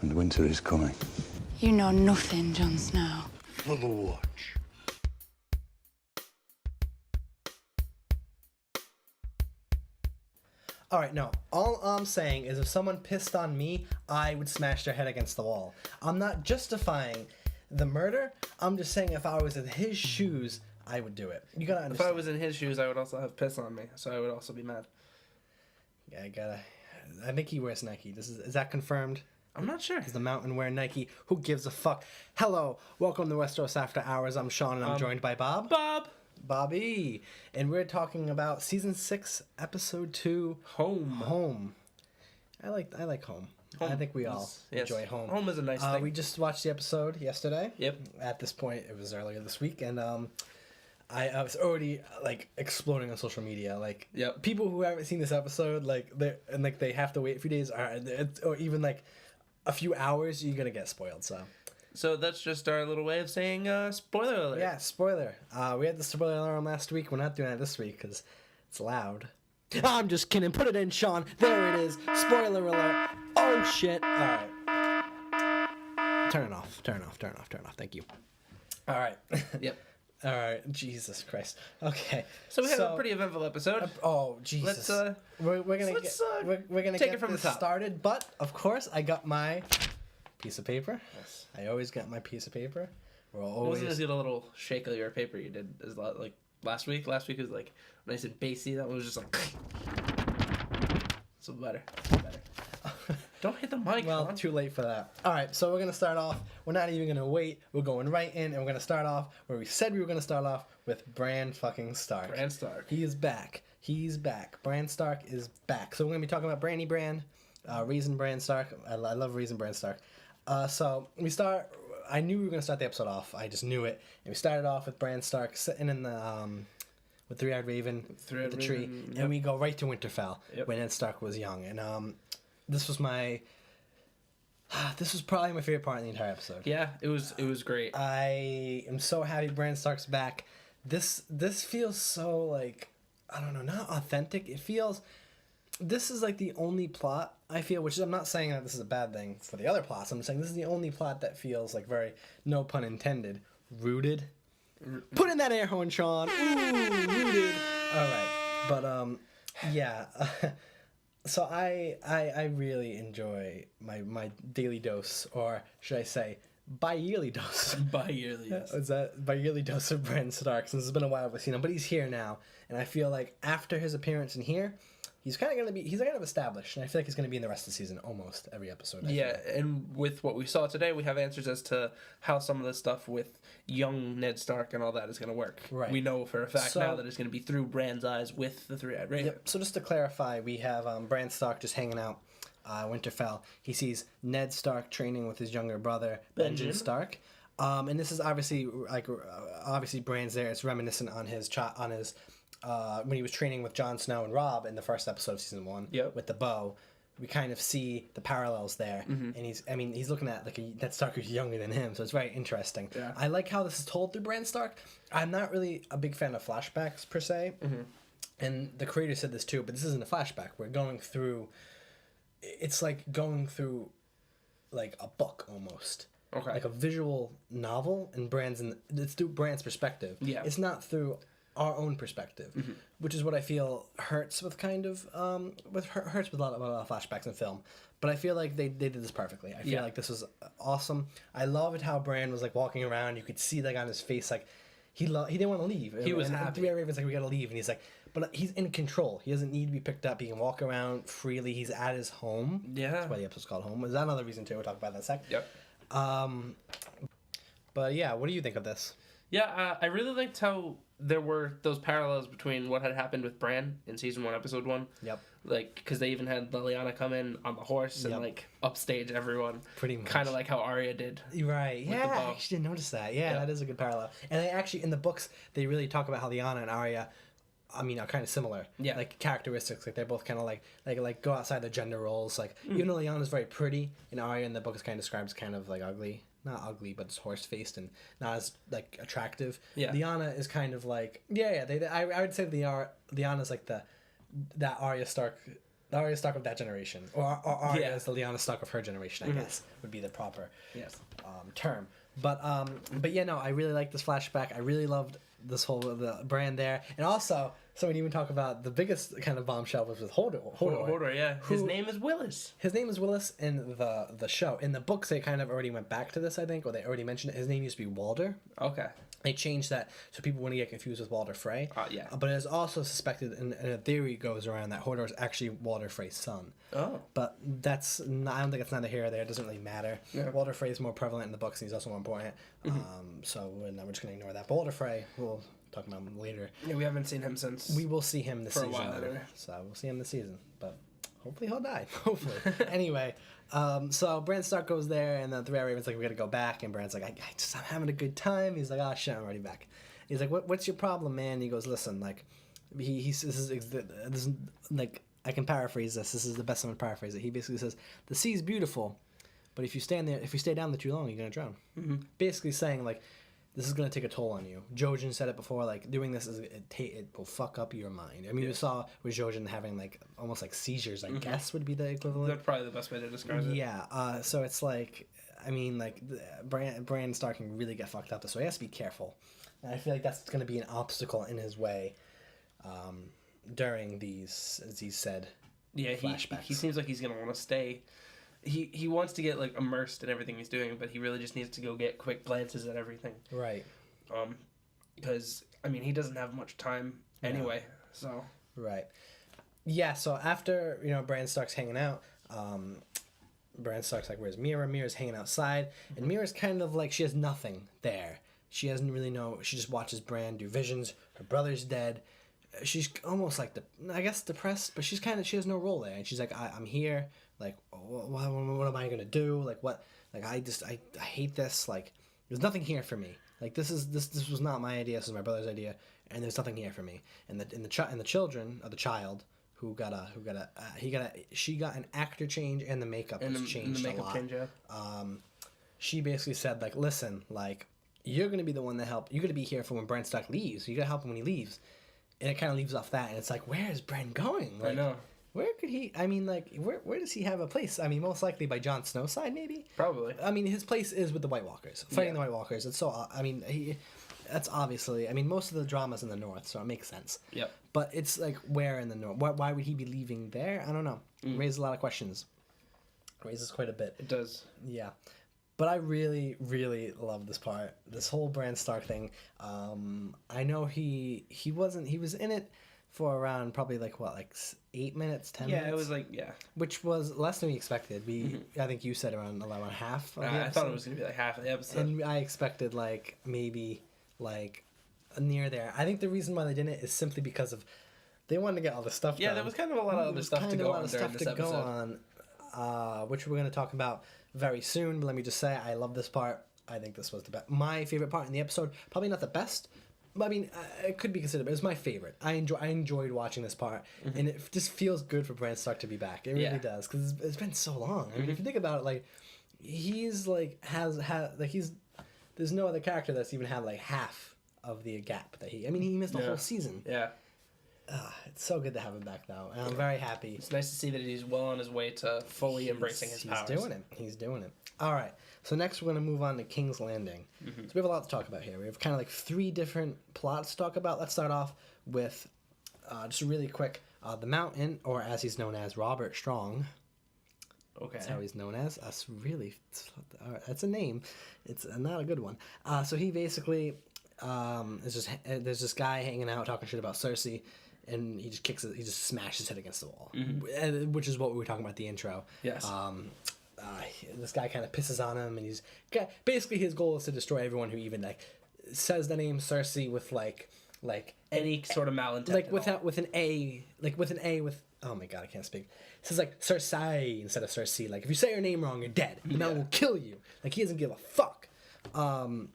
and winter is coming. You know nothing, Jon Snow. For the watch. All right, no. All I'm saying is if someone pissed on me, I would smash their head against the wall. I'm not justifying the murder. I'm just saying if I was in his shoes, I would do it. You gotta understand. If I was in his shoes, I would also have piss on me, so I would also be mad. Yeah, I think he wears Nike. Is that confirmed? I'm not sure. Is the mountain wearing Nike? Who gives a fuck? Hello, welcome to Westeros After Hours. I'm Sean, and I'm joined by Bob. Bobby. And we're talking about Season 6, Episode 2, Home. I like Home. I think we all enjoy Home. Home is a nice thing. We just watched the episode yesterday. Yep. At this point, it was earlier this week, and I was already like exploding on social media. Like, yep. People who haven't seen this episode, they have to wait a few days, or even like a few hours. You're gonna get spoiled. So that's just our little way of saying spoiler alert. Yeah, spoiler. We had the spoiler alarm last week. We're not doing it this week because it's loud. I'm just kidding. Put it in, Sean. There it is. Spoiler alert. Oh, shit. All right. Turn it off. Turn it off. Thank you. All right. Yep. All right. Jesus Christ. Okay. So we have a pretty eventful episode. Oh, Jesus. We're gonna take get it from the this top. started, but of course I got my piece of paper. Yes. I always got my piece of paper. Wasn't as good a little shake of your paper you did as like last week? Last week was like nice and bassy. That one was just like so better. Don't hit the mic. Well, Sean. too late for that. All right, so we're gonna start off. We're not even gonna wait. We're going right in, and we're gonna start off where we said we were gonna start off with Bran fucking Stark. Bran Stark. He is back. He's back. Bran Stark is back. So we're gonna be talking about Brandy Bran, Raisin Bran Stark. I love Raisin Bran Stark. So we start. I knew we were gonna start the episode off. I just knew it. And we started off with Bran Stark sitting in the with Three-Eyed Raven, with the tree, yep. and we go right to Winterfell Yep. when Ned Stark was young. And this was probably my favorite part in the entire episode. Yeah, it was great. I am so happy Bran Stark's back. This feels so like, I don't know, not authentic. It feels, this is like the only plot I feel, which is, I'm not saying that this is a bad thing for the other plots. I'm saying this is the only plot that feels like very, no pun intended, rooted. Put in that air horn, Sean. Ooh, rooted. All right, but yeah. So I really enjoy my daily dose, or should I say, bi-yearly dose. Bi-yearly, yes. Is that bi-yearly dose of Bran Stark? Since it's been a while we've seen him, but he's here now, and I feel like after his appearance in here, he's kind of established, and I feel like he's gonna be in the rest of the season almost every episode. Yeah, and with what we saw today, we have answers as to how some of the stuff with young Ned Stark and all that is going to work. Right. We know for a fact now that it's going to be through Bran's eyes with the Three-Eyed Raven. Yep. So just to clarify, we have Bran Stark just hanging out Winterfell. He sees Ned Stark training with his younger brother Benjen Stark, and this is obviously Bran's there. It's reminiscent on his when he was training with Jon Snow and Robb in the first episode of season 1. Yep. With the bow. We kind of see the parallels there, and he's looking at like Ned Stark who's younger than him, so it's very interesting. Yeah. I like how this is told through Bran Stark. I'm not really a big fan of flashbacks per se, and the creator said this too, but this isn't a flashback. We're going through. It's like going through, like a book almost. Okay. Like a visual novel, and it's through Bran's perspective. Yeah. It's not through our own perspective, which is what I feel hurts with hurts with a lot of flashbacks in film. But I feel like they did this perfectly. I feel like this was awesome. I loved how Bran was like walking around. You could see like on his face like he didn't want to leave. He was and happy. Three-Eyed Raven's like, we gotta leave, and he's like, but he's in control. He doesn't need to be picked up. He can walk around freely. He's at his home. Yeah. That's why the episode's called Home. Is that another reason too? We'll talk about that in a sec. Yep. But yeah, what do you think of this? Yeah, I really liked how there were those parallels between what had happened with Bran in season 1, episode 1. Yep. Like, because they even had Liliana come in on the horse and Yep. like upstage everyone. Pretty much. Kind of like how Arya did. Right. the Yeah, I bow. actually didn't notice that. Yeah, that is a good parallel. And they actually, in the books, they really talk about how Lyanna and Arya, are kind of similar. Yeah. Like characteristics, like they're both kind of like go outside their gender roles. Like even though Lyanna's very pretty, and Arya in the book is kind of described as kind of like ugly. Not ugly, but it's horse faced and not as like attractive. Yeah. Lyanna is kind of like I would say Lyanna's like that Arya Stark The Arya Stark of that generation, or Arya Yeah. is the Lyanna Stark of her generation, I guess would be the proper Yes. term. But yeah, no, I really like this flashback. I really loved this whole the brand there, and also so we didn't even talk about the biggest kind of bombshell was with Hodor. Hodor, yeah. His Who- name is Willis. His name is Willis in the show. In the books, they kind of already went back to this, I think, or they already mentioned it. His name used to be Walder. Okay. They changed that so people wouldn't get confused with Walder Frey. Yeah. But it is also suspected, and a theory goes around that Hodor is actually Walder Frey's son. Oh. But that's not, I don't think it's neither here or there. It doesn't really matter. Yeah. Walder Frey is more prevalent in the books, and he's also more important. So we're just going to ignore that. But Walder Frey, we'll talk about him later. Yeah, we haven't seen him since. We will see him this For a season. while, though. anyway. So we'll see him this season. But hopefully he'll die. Hopefully. Anyway, so Bran Stark goes there, and the Three Eyed Raven's like, we got to go back. And Bran's like, I'm having a good time. He's like, oh, shit, I'm already back. He's like, what's your problem, man? And he goes, listen, like, he says, this is, like, I can paraphrase this. This is the best I'm going to paraphrase it. He basically says, the sea's beautiful, but if you stay down there too long, you're going to drown. Mm-hmm. Basically saying, like, this is going to take a toll on you. Jojen said it before, like, doing this, it will fuck up your mind. I mean, we saw with Jojen having, like, almost like seizures, I guess would be the equivalent. That's probably the best way to describe it. Yeah, so it's like, I mean, like, Bran Stark can really get fucked up, so he has to be careful. And I feel like that's going to be an obstacle in his way during these, as he said, flashbacks. He seems like he's going to want to stay. He wants to get, like, immersed in everything he's doing, but he really just needs to go get quick glances at everything. Right. Because, I mean, he doesn't have much time anyway, so... Right. Yeah, so after, Bran Stark's hanging out, Bran Stark's like, where's Mira? Mira's hanging outside, and Mira's kind of like, she has nothing there. She doesn't really know, she just watches Bran do visions, her brother's dead. She's almost like, I guess depressed, but she has no role there, and she's like, I'm here, like, what am I gonna do? Like, what, like, I hate this, like, there's nothing here for me. Like, this was not my idea, this was my brother's idea, and there's nothing here for me. And the children, or the child, she got an actor change, and the makeup was changed a lot. Change, yeah. She basically said, like, listen, like, you're gonna be the one that help. You're gonna be here for when Bran Stark leaves. You gotta help him when he leaves. And it kind of leaves off that, and it's like, where is Bran going? Like, I know. Where could he? I mean, like, where does he have a place? I mean, most likely by Jon Snow's side, maybe. Probably. I mean, his place is with the White Walkers, fighting the White Walkers. It's so. I mean, that's obviously. I mean, most of the drama's in the north, so it makes sense. Yep. But it's like, where in the north? Why would he be leaving there? I don't know. Raises a lot of questions. Raises quite a bit. It does. Yeah. But I really, really love this part. This whole Bran Stark thing. I know he was in it for around probably like 8 minutes, 10 minutes? Yeah, it was like, yeah. Which was less than we expected. I think you said around half of the episode. I thought it was going to be like half of the episode. And I expected like maybe like near there. I think the reason why they didn't is simply because of they wanted to get all the stuff done. Yeah, there was kind of a lot of other stuff to go on during this episode. Which we're going to talk about very soon. But let me just say, I love this part. I think this was my favorite part in the episode. Probably not the best, but I mean, it could be considered. But it was my favorite. I enjoyed watching this part, and it just feels good for Bran Stark to be back. It really does, because it's been so long. I mean, if you think about it, like he's like has like he's there's no other character that's even had like half of the gap that he. I mean, he missed the whole season. Yeah. It's so good to have him back, though, and I'm very happy. It's nice to see that he's well on his way to fully embracing his powers. He's doing it. All right, so next we're going to move on to King's Landing. So we have a lot to talk about here. We have kind of like 3 different plots to talk about. Let's start off with, just really quick, the Mountain, or as he's known as, Robert Strong. Okay. That's how he's known as. That's a name. It's not a good one. So he basically, there's this guy hanging out talking shit about Cersei, and he just smashed his head against the wall, which is what we were talking about at the intro. Yes. This guy kind of pisses on him, and basically his goal is to destroy everyone who even like says the name Cersei with like any sort of malintent. Like with an A, oh my god, I can't speak. It says like Cersei instead of Cersei. Like if you say her name wrong, you're dead, and that will kill you. Like he doesn't give a fuck. And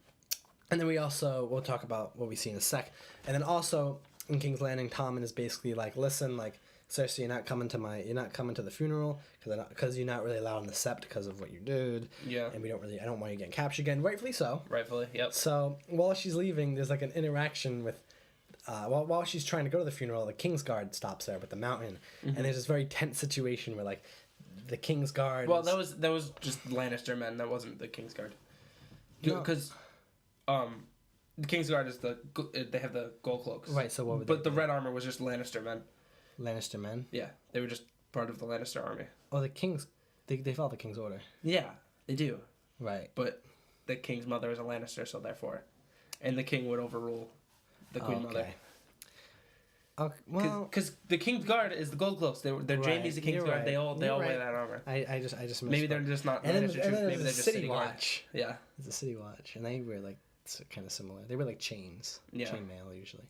then we'll talk about what we see in a sec. And then also in King's Landing, Tommen is basically like, listen, like Cersei, you're not coming to the funeral because you're not really allowed in the Sept because of what you did. Yeah. And I don't want you getting captured again. Rightfully so. Rightfully, yep. So while she's leaving, there's like an interaction with while she's trying to go to the funeral, the Kingsguard stops there with the mountain, and there's this very tense situation where like the Kingsguard. Well, that was just Lannister men. That wasn't the Kingsguard. No. Because, the Kingsguard is they have the gold cloaks. Right. So what would But they the red armor was just Lannister men. Lannister men? Yeah, they were just part of the Lannister army. Oh, the Kings. They follow the King's order. Yeah, they do. Right. But the king's mother is a Lannister, so therefore, and the king would overrule the queen mother. Okay. Well, Because the King's Guard is the gold cloaks. They're Right, Jamie's the King's you're Guard. right, They all you're wear right. that armor. I just Maybe they're misspoke. just not And then, Lannister and troops. then Maybe they're there's just City city guard. Watch. Yeah. It's a City Watch, and they wear like kind of similar. They wear like chains. Yeah. Chainmail usually.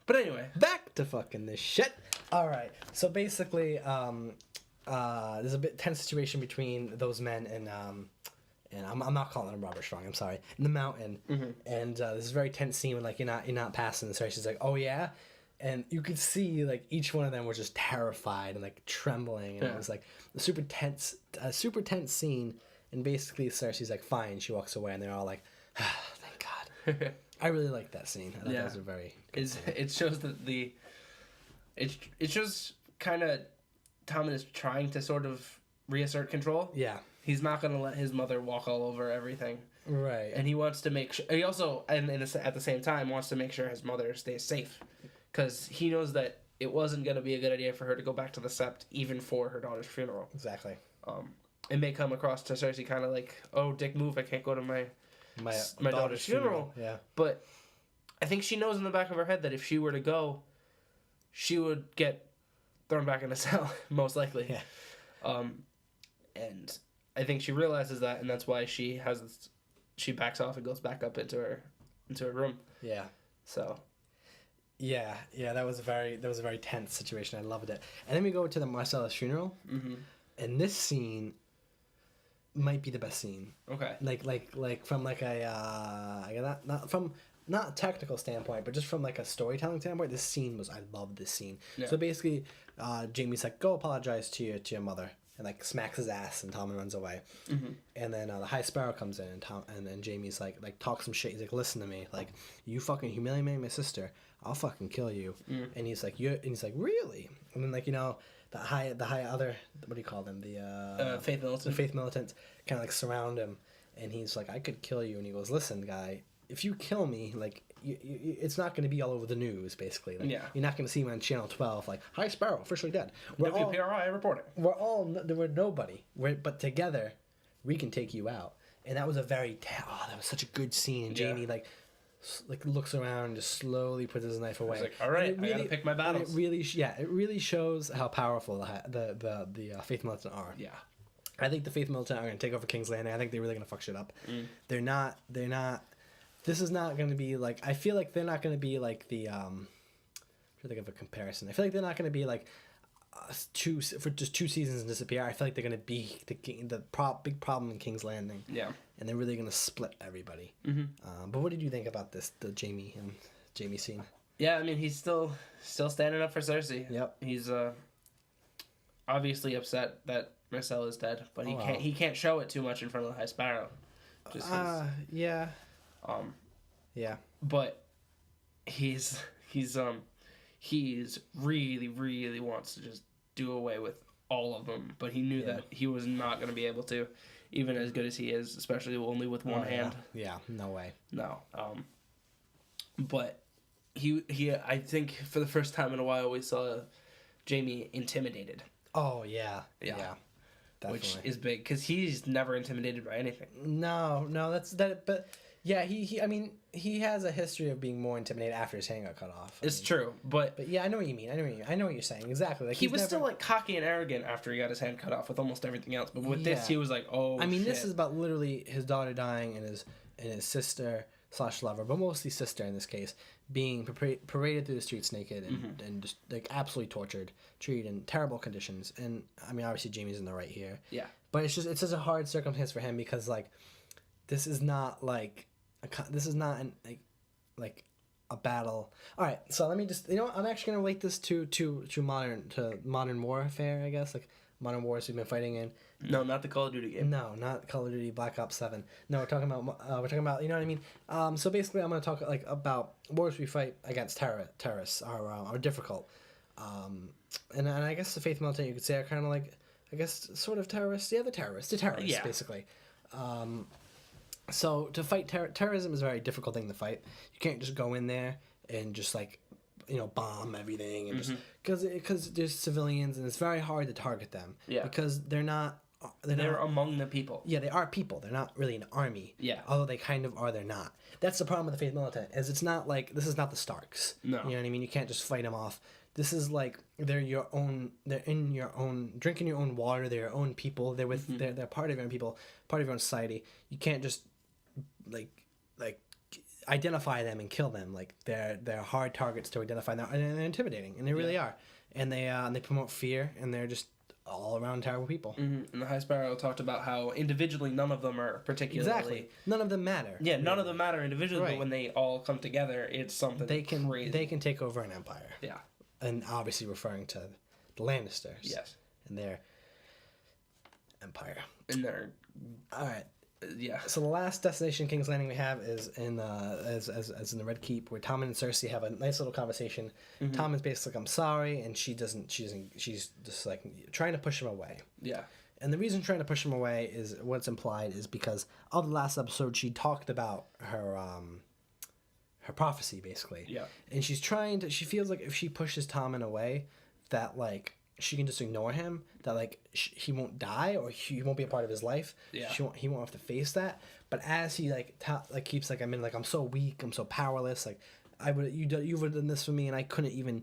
But anyway, Back to fucking this shit. All right. So basically, there's a bit tense situation between those men and I'm not calling him Robert Strong. I'm sorry. In the mountain, and this is a very tense scene when like you're not passing this. Right? She's like, oh yeah, and you could see like each one of them was just terrified and like trembling, and it was like a super tense scene. And basically, Cersei's like, fine. She walks away, and they're all like, thank God. I really liked that scene. I thought that was a very good scene. it shows that it shows kind of Tommen is trying to sort of reassert control. Yeah. He's not going to let his mother walk all over everything. Right. And he wants to make sure. He also, and at the same time, wants to make sure his mother stays safe, because he knows that it wasn't going to be a good idea for her to go back to the Sept even for her daughter's funeral. Exactly. It may come across to Cersei kind of like, oh, dick move, I can't go to my daughter's funeral. Yeah. But I think she knows in the back of her head that if she were to go, she would get thrown back in a cell, most likely. Yeah. And I think she realizes that, and that's why she backs off and goes back up into her room. Yeah. So. Yeah, that was a very tense situation. I loved it. And then we go to the Marcellus funeral, and this scene might be the best scene. Okay. Like from like a not a technical standpoint, but just from like a storytelling standpoint, this scene I love this scene. Yeah. So basically, Jamie's like, go apologize to your mother, and like smacks his ass, and Tommen runs away. And then the High Sparrow comes in, and then Jamie's like talks some shit. He's like, listen to me, like you fucking humiliated my sister, I'll fucking kill you. And he's like, really? And then like the high other, what do you call them, the Faith Militant. the faith militants kind of like surround him, and he's like, I could kill you. And he goes, listen, guy, if you kill me, like it's not going to be all over the news, basically. Like, Yeah. You're not going to see me on Channel 12 like, High Sparrow officially dead. WPRI reporting. We're nobody. But together, we can take you out. And that was that was such a good scene. And Jamie like looks around and just slowly puts his knife away. He's like, all right, I gotta pick my battles. It really shows how powerful the Faith Militant are. Yeah. I think the Faith Militant are going to take over King's Landing. I think they're really going to fuck shit up. They're not. This is not going to be like. I feel like they're not going to be like the. I'm trying to think of a comparison. I feel like they're not going to be like for just 2 seasons and disappear. I feel like they're going to be the big problem in King's Landing. Yeah. And they're really going to split everybody. But what did you think about the Jamie scene? Yeah, I mean, he's still standing up for Cersei. Yep. He's obviously upset that Marcel is dead, but wow. he can't show it too much in front of the High Sparrow. Yeah. Yeah. But he's really, really wants to just do away with all of them, but he knew that he was not going to be able to, even as good as he is, especially only with one hand. Yeah, no way. No. But he I think for the first time in a while we saw Jamie intimidated. Oh yeah. Definitely. Which is big because he's never intimidated by anything. No, that's that. But yeah, he has a history of being more intimidated after his hand got cut off. It's true, but yeah, I know what you mean. I know what you're saying exactly. Like he was still like cocky and arrogant after he got his hand cut off with almost everything else. But with this, he was like, oh. I mean, shit. this is about literally his daughter dying and his sister / lover, but mostly sister in this case, being paraded through the streets naked and just like absolutely tortured, treated in terrible conditions. And I mean, obviously Jamie's in the right here. Yeah. But it's just a hard circumstance for him because like this is not like like a battle. All right, so let me just I'm actually gonna relate this to modern warfare, I guess, like Modern Wars we've been fighting in. No, not the Call of Duty game. No, not Call of Duty Black Ops 7. No, we're talking about you know what I mean. So basically, I'm gonna talk like about wars we fight against terrorists are difficult. And I guess the faith militant you could say are kind of like, I guess, sort of terrorists. Yeah, the terrorists, Yeah. basically. So to fight terrorism is a very difficult thing to fight. You can't just go in there and just like, bomb everything and just because there's civilians and it's very hard to target them. Yeah. Because they're not among the people. Yeah, they are people. They're not really an army. Yeah. Although they kind of are, they're not. That's the problem with the faith militant, is it's not like, this is not the Starks. No. You know what I mean? You can't just fight them off. This is like, they're in your own, drinking your own water, they're your own people, they're with, they're part of your own people, part of your own society. You can't just, like, identify them and kill them. Like, they're hard targets to identify, and they're intimidating, and they really are. And they promote fear, and they're just all around terrible people. And the High Sparrow talked about how individually none of them are particularly... Exactly. None of them matter. Yeah, none of them matter individually, Right. but when they all come together, it's something crazy. They can take over an empire. Yeah. And obviously referring to the Lannisters. Yes. And their empire. And they're... All right. Yeah. So the last destination King's Landing we have is in as in the Red Keep, where Tom and Cersei have a nice little conversation. Tom is basically like, I'm sorry, and she's just like trying to push him away. Yeah. And the reason trying to push him away is what's implied is because of the last episode she talked about her prophecy, basically. Yeah. And she feels like if she pushes Tom in a way that like she can just ignore him, that like he won't die or he won't be a part of his life. Yeah. He won't have to face that. But as he keeps like, I'm so weak, I'm so powerless, like you would have done this for me and I couldn't even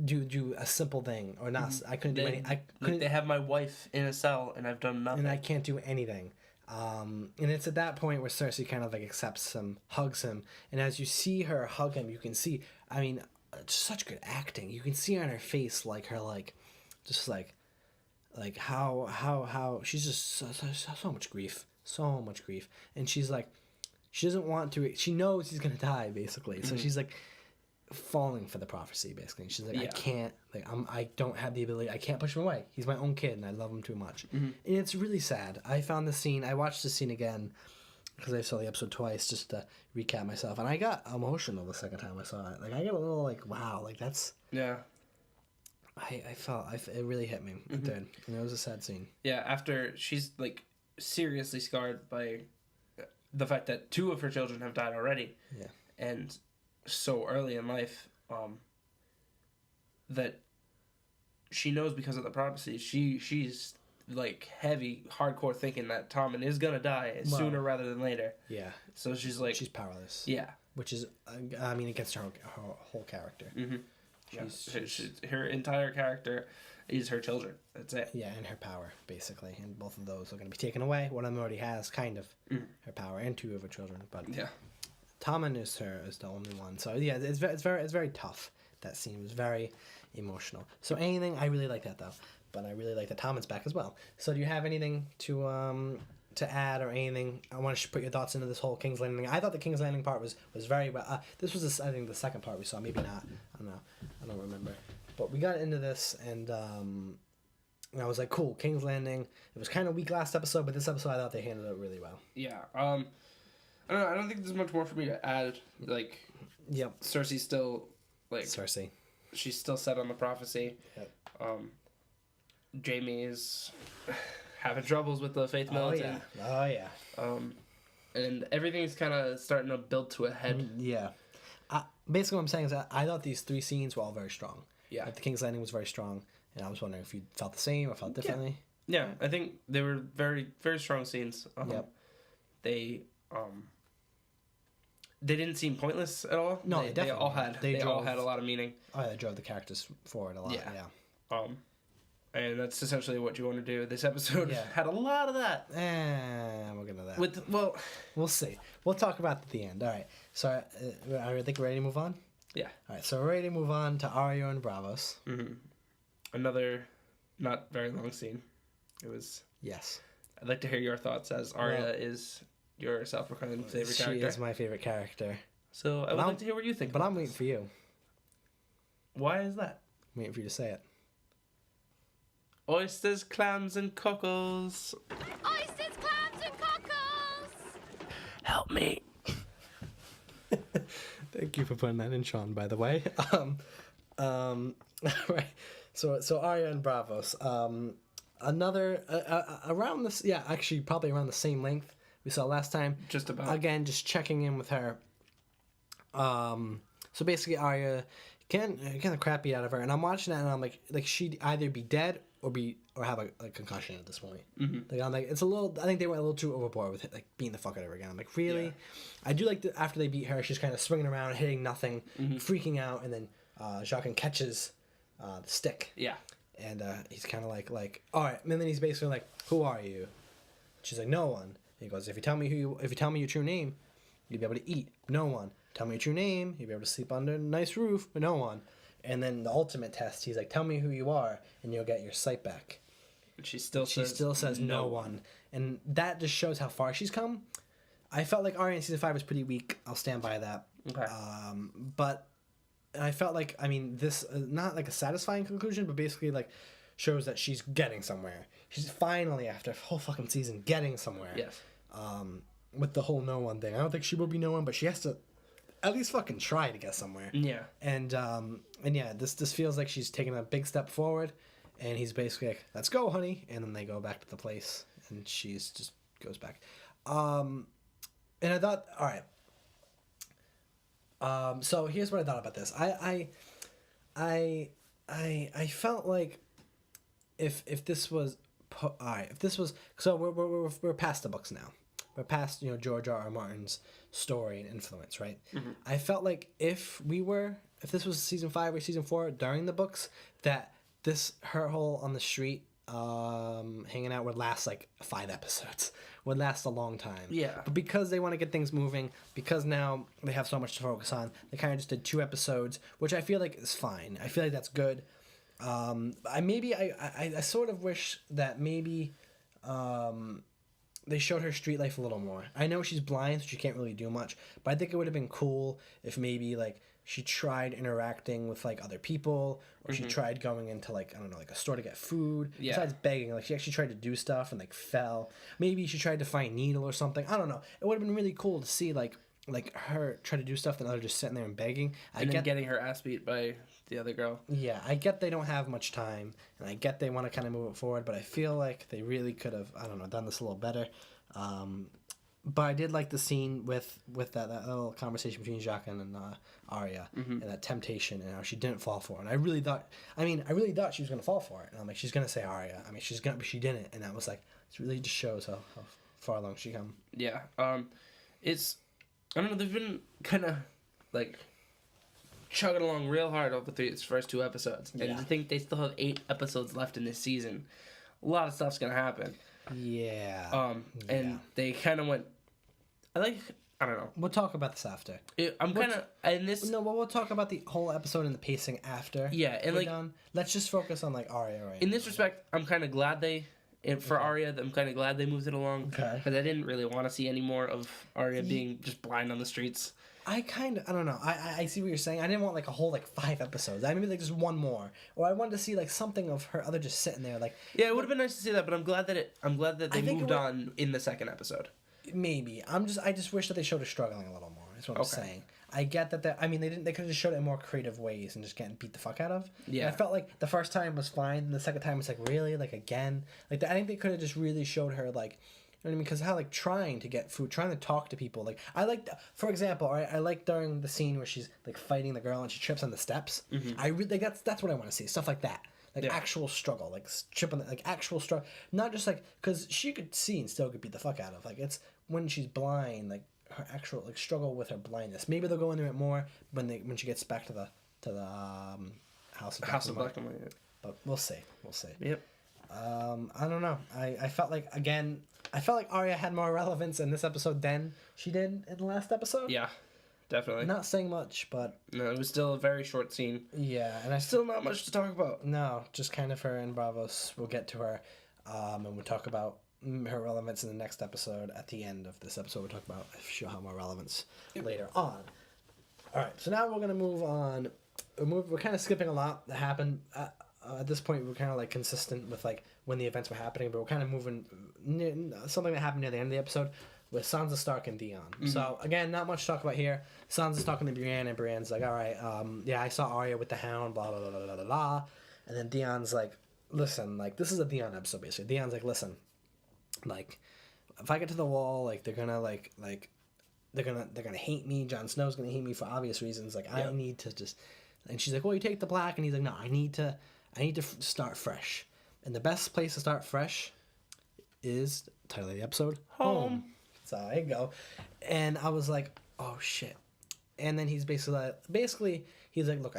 do a simple thing or not. I couldn't do anything. They have my wife in a cell and I've done nothing. And I can't do anything. And it's at that point where Cersei kind of like accepts him, hugs him, and as you see her hug him, you can see, I mean, such good acting. You can see on her face like her just like how she's just so much grief, and she's like, she doesn't want to. She knows he's gonna die basically, so she's like falling for the prophecy basically. She's like, I can't, like I don't have the ability. I can't push him away. He's my own kid, and I love him too much. And it's really sad. I found the scene. I watched the scene again because I saw the episode twice just to recap myself, and I got emotional the second time I saw it. Like I got a little like, wow, like that's I felt it really hit me. It did, and it was a sad scene. Yeah, after she's like seriously scarred by the fact that 2 of her children have died already. Yeah, and so early in life, that she knows because of the prophecy. She's like heavy, hardcore thinking that Tommen is gonna die sooner rather than later. Yeah. So she's like, she's powerless. Yeah. Which is, I mean, against her whole character. Her entire character is her children. That's it. Yeah, and her power, basically. And both of those are going to be taken away. One of them already has, kind of, her power, and 2 of her children. But yeah, Tommen is the only one. So yeah, it's very tough. That scene was very emotional. So anything, I really like that though. But I really like that Tommen's back as well. So do you have anything to add or anything? I want to put your thoughts into this whole King's Landing. I thought the King's Landing part was very well. This was I think the second part we saw. Maybe not. I don't know. I don't remember. But we got into this and I was like, cool, King's Landing. It was kind of weak last episode, but this episode I thought they handled it really well. Yeah. I don't think there's much more for me to add. Like, yep. Cersei's still like Cersei. She's still set on the prophecy. Yep. Jaime is having troubles with the faith militant. Oh yeah. And everything's kind of starting to build to a head. Yeah. Basically, what I'm saying is that I thought these 3 scenes were all very strong. Yeah. Like the King's Landing was very strong, and I was wondering if you felt the same or felt differently. Yeah, I think they were very, very strong scenes. Yep. They didn't seem pointless at all. No, they all had a lot of meaning. Oh, yeah, they drove the characters forward a lot. Yeah. And that's essentially what you want to do. This episode had a lot of that. We'll get into that. We'll see. We'll talk about it at the end. All right. So I think we're ready to move on? Yeah. All right. So we're ready to move on to Arya and Bravos. Mm-hmm. Another not very long scene. It was... Yes. I'd like to hear your thoughts as Arya is your self-proclaimed favorite character. She is my favorite character. So I would like to hear what you think. But I'm waiting for you. Why is that? I'm waiting for you to say it. Oysters, clams, and cockles. Oysters, clams, and cockles! Help me. Thank you for putting that in, Sean, by the way. Right. So Arya and Bravos. Another around this, yeah, actually probably around the same length we saw last time. Just about. Again, just checking in with her. So basically Arya getting the crap beat out of her, and I'm watching that and I'm like she'd either be dead or have a concussion at this point. Mm-hmm. Like I'm like, it's a little. I think they went a little too overboard with it, like beating the fuck out of her again. I'm like, really? Yeah. I do like after they beat her, she's kind of swinging around, hitting nothing, freaking out, and then Jaqen catches the stick. Yeah. And he's kind of like, all right, and then he's basically like, who are you? She's like, no one. He goes, if you tell me your true name, you'll be able to eat. No one. Tell me your true name, you'll be able to sleep under a nice roof, but no one. And then the ultimate test, he's like, tell me who you are, and you'll get your sight back. And she still says no one. And that just shows how far she's come. I felt like Arya in season 5 was pretty weak. I'll stand by that. Okay. But I felt like, I mean, this not like a satisfying conclusion, but basically like shows that she's getting somewhere. She's finally, after a whole fucking season, getting somewhere. Yes. With the whole no one thing. I don't think she will be no one, but she has to at least fucking try to get somewhere. Yeah. And yeah, this feels like she's taking a big step forward, and he's basically like, let's go, honey. And then they go back to the place, and she's just goes back. And I thought, all right. So here's what I thought about this. I felt like if this was all right, if this was, so we're past the books now. We're past George R.R. Martin's story and influence, right? Mm-hmm. I felt like if this was season 5 or season 4 during the books, that her whole on the street hanging out would last like 5 episodes, would last a long time. Yeah. But because they want to get things moving, because now they have so much to focus on, they kind of just did 2 episodes, which I feel like is fine. I feel like that's good. I sort of wish that maybe they showed her street life a little more. I know she's blind, so she can't really do much, but I think it would have been cool if maybe like she tried interacting with like other people, or she tried going into like, I don't know, like a store to get food. Yeah. Besides begging, like she actually tried to do stuff and like fell. Maybe she tried to find needle or something. I don't know. It would have been really cool to see like her try to do stuff and other just sitting there and begging. And then getting her ass beat by the other girl. Yeah, I get they don't have much time, and I get they want to kind of move it forward, but I feel like they really could have, I don't know, done this a little better. But I did like the scene with that little conversation between Jaqen and Arya, and that temptation, and how she didn't fall for it. And I really thought she was going to fall for it. And I'm like, she's going to say Arya. I mean, but she didn't. And I was like, it really just shows how far along she come. Yeah. It's, I don't know, they've been kind of like chugging along real hard over its first 2 episodes. And I think they still have 8 episodes left in this season. A lot of stuff's going to happen. Yeah. And they kind of went, I don't know. We'll talk about this after. We'll talk about the whole episode and the pacing after. Yeah, and like, done. Let's just focus on like Arya right in this respect, I'm kind of glad Arya, I'm kind of glad they moved it along. Okay. Because I didn't really want to see any more of Arya being just blind on the streets. I don't know. I see what you're saying. I didn't want like a whole like 5 episodes. I maybe like just one more, or I wanted to see like something of her other just sitting there like. Yeah, it would have been nice to see that, but I'm glad that they moved on in the 2nd episode. Maybe I just wish that they showed her struggling a little more. That's what I'm saying. I get that. I mean, they could have just showed it in more creative ways and just getting beat the fuck out of. Yeah. And I felt like the first time was fine, and the second time was like really like again like I think they could have just really showed her like. You know what I mean? Because how like trying to get food, trying to talk to people. Like I like, for example, I like during the scene where she's like fighting the girl and she trips on the steps. Mm-hmm. I really that's what I want to see. Stuff like that, like actual struggle, like tripping, like actual struggle. Not just like because she could see and still could beat the fuck out of. Like it's when she's blind, like her actual like struggle with her blindness. Maybe they'll go into it more when she gets back to the House of Black and White. But we'll see. Yep. I don't know. I felt like Arya had more relevance in this episode than she did in the last episode. Yeah, definitely. Not saying much, but no, it was still a very short scene. Yeah, and still not much to talk about. No, just kind of her and Bravos. We'll get to her, and we'll talk about her relevance in the next episode. At the end of this episode, we'll talk about if she'll have more relevance later on. All right, so now we're gonna move on. We're kind of skipping a lot that happened. at this point we're kind of like consistent with like when the events were happening, but we're kind of moving something that happened near the end of the episode with Sansa Stark and Theon. So again, not much to talk about here. Sansa's talking to Brienne, and Brienne's like, all right, yeah, I saw Arya with the Hound, blah blah blah blah blah blah, and then Theon's like, listen, like this is a Theon episode basically. Theon's like, listen, like if I get to the wall, like they're gonna they're gonna hate me. Jon Snow's gonna hate me for obvious reasons. Like I need to just, and she's like, well, you take the black, and he's like, no, I need to start fresh, and the best place to start fresh is title of the episode, home. So there you go, and I was like, oh shit, and then he's basically he's like, look,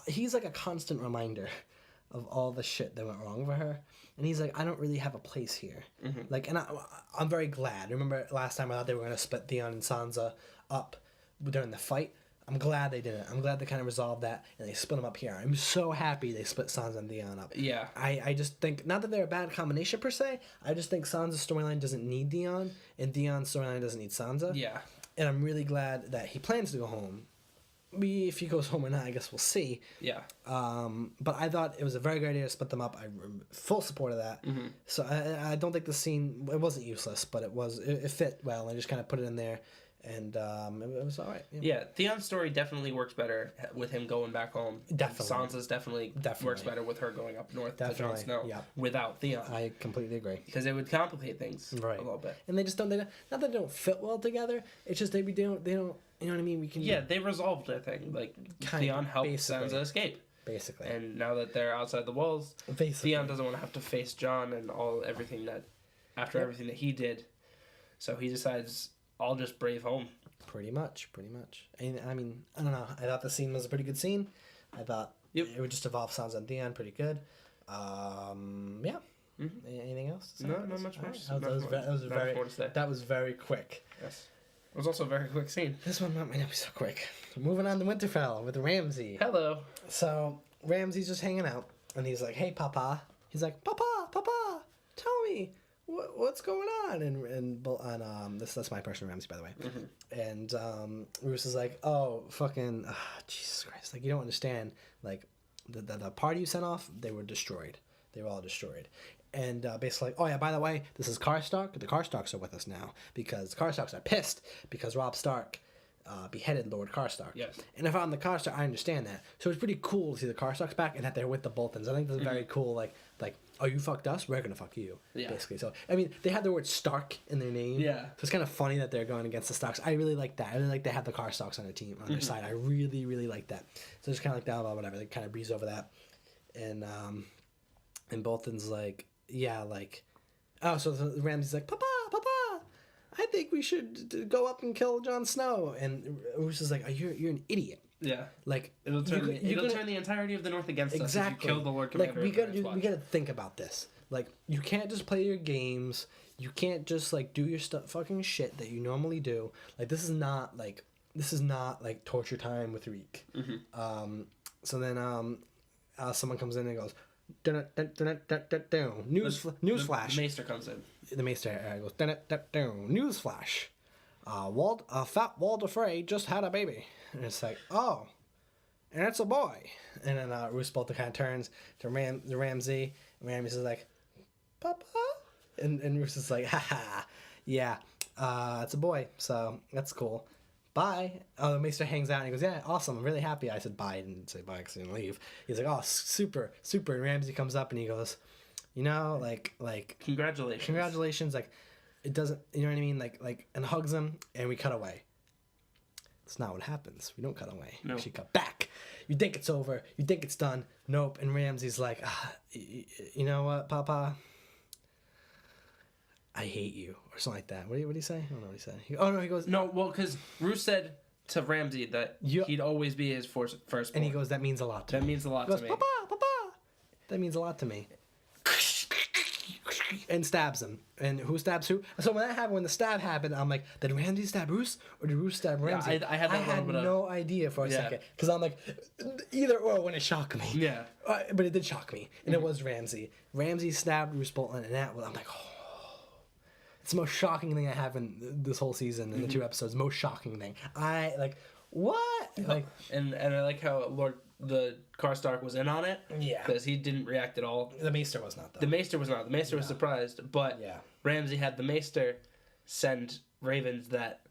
he's like a constant reminder of all the shit that went wrong for her. And he's like, I don't really have a place here. Like, and I'm very glad. Remember last time I thought they were going to split Theon and Sansa up during the fight? I'm glad they didn't. I'm glad they kind of resolved that and they split them up here. I'm so happy they split Sansa and Theon up. Yeah. I just think, not that they're a bad combination per se, I just think Sansa's storyline doesn't need Theon and Theon's storyline doesn't need Sansa. Yeah. And I'm really glad that he plans to go home. If he goes home or not, I guess we'll see. Yeah. But I thought it was a very good idea to split them up. I'm full support of that. So I don't think the scene, it wasn't useless, but it fit well. I just kind of put it in there, and it was all right. Yeah, Theon's story definitely works better with him going back home. Definitely. Sansa's definitely works better with her going up north to Jon Snow without Theon. I completely agree. Because it would complicate things a little bit. And they just don't, not that they don't fit well together, it's just they don't, you know what I mean? We can. Yeah, they resolved their thing. Like, Theon helped Sansa escape. Basically. And now that they're outside the walls, Theon doesn't want to have to face Jon and everything that he did. So he decides, I'll just brave home. Pretty much. And, I mean, I don't know. I thought the scene was a pretty good scene. I thought it would just evolve Sansa and Theon pretty good. Yeah. Anything else? No, not much more. That was very quick. Yes. It was also a very quick scene. This one might not be so quick. Moving on to Winterfell with Ramsay. Hello. So Ramsay's just hanging out, and he's like, "Hey, Papa." He's like, "Papa, tell me what's going on." And that's my person, Ramsay, by the way. And Roose is like, "Oh, fucking, Jesus Christ! Like you don't understand. Like the party you sent off, they were destroyed. They were all destroyed." And basically, like, oh yeah, by the way, this is Karstark. The Karstarks are with us now because the Karstarks are pissed because Robb Stark beheaded Lord Karstark. Yes. And if I'm the Karstark, I understand that. So it's pretty cool to see the Karstarks back and that they're with the Boltons. I think that's very cool. Like, oh, you fucked us, we're gonna fuck you. Yeah. Basically. So I mean, they had the word Stark in their name. Yeah. So it's kind of funny that they're going against the Starks. I really like that. I really like they have the Karstarks on their team, on their side. I really, really like that. So it's kind of like that, whatever. They kind of breeze over that, and Bolton's like. Yeah, like, oh, so Ramsay's like, Papa, I think we should go up and kill Jon Snow, and Roose is like, oh, you're an idiot. Yeah, like it'll turn the entirety of the North against us if you kill the Lord Commander. Like we gotta think about this. Like you can't just play your games. You can't just like do your fucking shit that you normally do. Like this is not like torture time with Reek. So then someone comes in and goes. Newsflash. The Maester comes in. The Maester goes. Newsflash. Fat Walder Frey just had a baby, and it's like, oh, and it's a boy. And then Roose Bolton kind of turns to Ramsay. And Ramsay's like, Papa, and Roose is like, haha, yeah, it's a boy, so that's cool. Bye. Oh, the Maester hangs out and he goes, yeah, awesome. I'm really happy. I said bye. I didn't say bye because I didn't leave. He's like, oh, super. And Ramsay comes up and he goes, you know, like congratulations. Like, it doesn't, you know what I mean? Like, and hugs him and we cut away. That's not what happens. We don't cut away. No. We actually cut back. You think it's over. You think it's done. Nope. And Ramsay's like, you know what, Papa? I hate you, or something like that. What did he say? I don't know what he said. He goes... No, well, because Roose said to Ramsay that he'd always be his firstborn. And he goes, that means a lot to me. That means a lot to me. Papa! That means a lot to me. And stabs him. And who stabs who? So when that happened, when the stab happened, I'm like, did Ramsay stab Roose? Or did Roose stab Ramsay? Yeah, I had no idea for a second. Because I'm like, either or when it shocked me. Yeah. But it did shock me. And it was Ramsay. Ramsay stabbed Roose Bolton, and I'm like, oh. It's the most shocking thing I have in this whole season, in the 2 episodes. Most shocking thing. I like what? Like, and I like how Lord the Karstark was in on it. Yeah. Because he didn't react at all. The Maester was not, though. The Maester was not. The Maester was surprised, but Yeah. Ramsay had the Maester send ravens that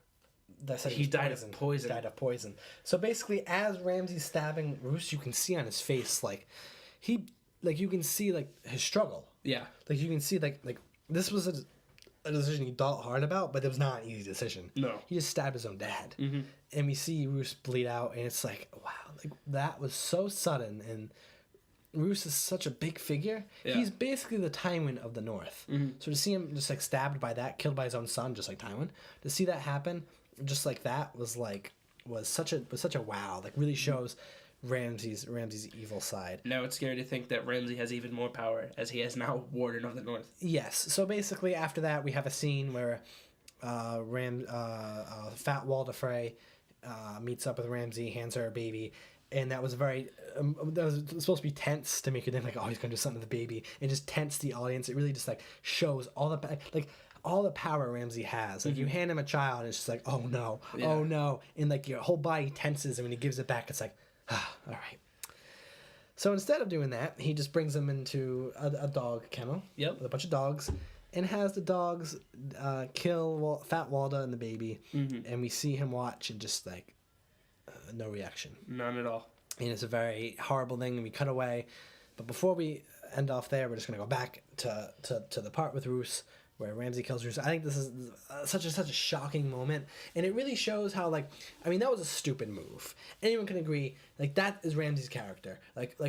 Said he was died of poison. Died of poison. So basically, as Ramsay's stabbing Roose, you can see on his face, you can see, his struggle. Yeah. Like, you can see, this was a decision he thought hard about, but it was not an easy decision. No. He just stabbed his own dad. Mm-hmm. And we see Roose bleed out, and it's like, wow, that was so sudden, and Roose is such a big figure. Yeah. He's basically the Tywin of the North. Mm-hmm. So to see him just, stabbed by that, killed by his own son, just like Tywin, to see that happen, just like that, was such a wow. Really shows Ramsay's evil side. Now it's scary to think that Ramsay has even more power, as he is now Warden of the North. Yes. So basically, after that, we have a scene where Fat Walder Frey meets up with Ramsay, hands her a baby, and that was very that was supposed to be tense to make it think he's gonna do something to the baby, and just tense the audience. It really just shows all the power Ramsay has. You hand him a child, and it's just oh no, oh no, and your whole body tenses, and when he gives it back, it's all right. So instead of doing that, he just brings them into a dog kennel. Yep. With a bunch of dogs, and has the dogs kill Fat Walda and the baby, and we see him watch and just no reaction. None at all. And it's a very horrible thing, and we cut away. But before we end off there, we're just gonna go back to the part with Roose where Ramsay kills Roose. I think this is such a shocking moment, and it really shows how that was a stupid move. Anyone can agree that is Ramsay's character.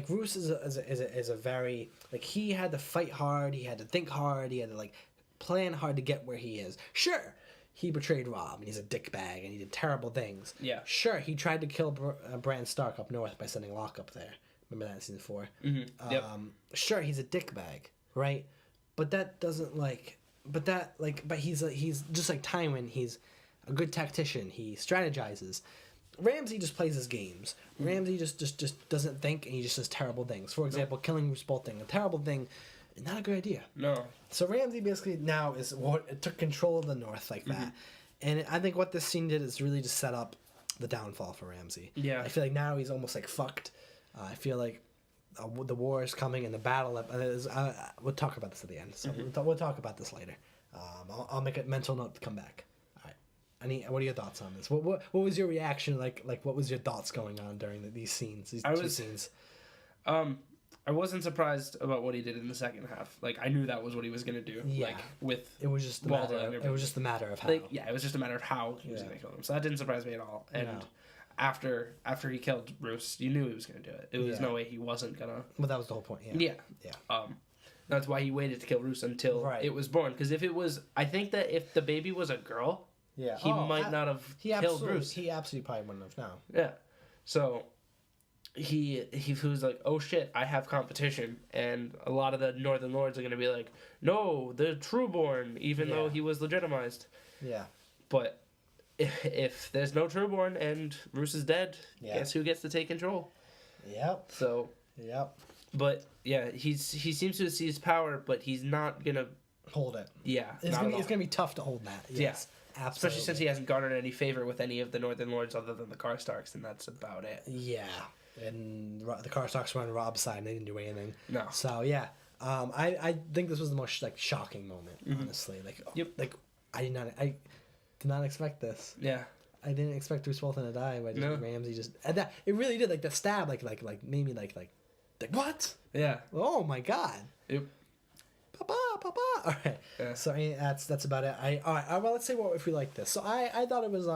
Roose is a very he had to fight hard, he had to think hard, he had to plan hard to get where he is. Sure, he betrayed Robb, and he's a dickbag, and he did terrible things. Yeah. Sure, he tried to kill Bran Stark up north by sending Locke up there. Remember that in season 4? Mm-hmm. Yep. Sure, he's a dickbag, right? But that doesn't but he's just like Tywin. He's a good tactician. He strategizes. Ramsay just plays his games. Ramsay just doesn't think, and he just does terrible things. For example, killing Roose Bolton, a terrible thing, not a good idea. No. So Ramsay basically now took control of the North that, and I think what this scene did is really just set up the downfall for Ramsay. Yeah. I feel now he's almost fucked. I feel the war is coming, and the battle. We'll talk about this at the end. So we'll talk about this later. I'll make a mental note to come back. All right. What are your thoughts on this? What was your reaction? What was your thoughts going on during these scenes? These two scenes. I wasn't surprised about what he did in the second half. I knew that was what he was gonna do. Yeah. With It was just the Walda matter. and It everything. was just a matter of how. it was just a matter of how he was gonna kill them. So that didn't surprise me at all. And No. after he killed Roose, you knew he was gonna do it. It was Yeah. no way he wasn't gonna. Well, that was the whole point. Yeah. Yeah. That's why he waited to kill Roose until Right. it was born. Because if it was, I think that if the baby was a girl, Yeah. he might not have killed Roose. He absolutely probably wouldn't have now. Yeah. So he was like, oh shit, I have competition, and a lot of the Northern Lords are gonna be like, no, the Trueborn, even though Yeah. he was legitimized. Yeah. But if there's no Trueborn and Roose is dead, Yeah. guess who gets to take control? Yep. So, Yep. but yeah, he seems to see his power, but he's not gonna. Hold it. Yeah, It's not gonna at be all. it's gonna be tough to hold that. Yes. Absolutely. Especially since he hasn't garnered any favor with any of the Northern Lords other than the Karstarks, and that's about it. Yeah. And the Karstarks were on Robb's side, and they didn't do anything. No. So yeah, I think this was the most shocking moment. Honestly, Yep. I did not expect this. Yeah. I didn't expect Roose Bolton to die, but No. Ramsay just and that it really did the stab made me like what? Yeah. Oh my god. Yep. Papa. All right. Yeah. So that's about it. All right. Well, let's say what if we like this. So I thought it was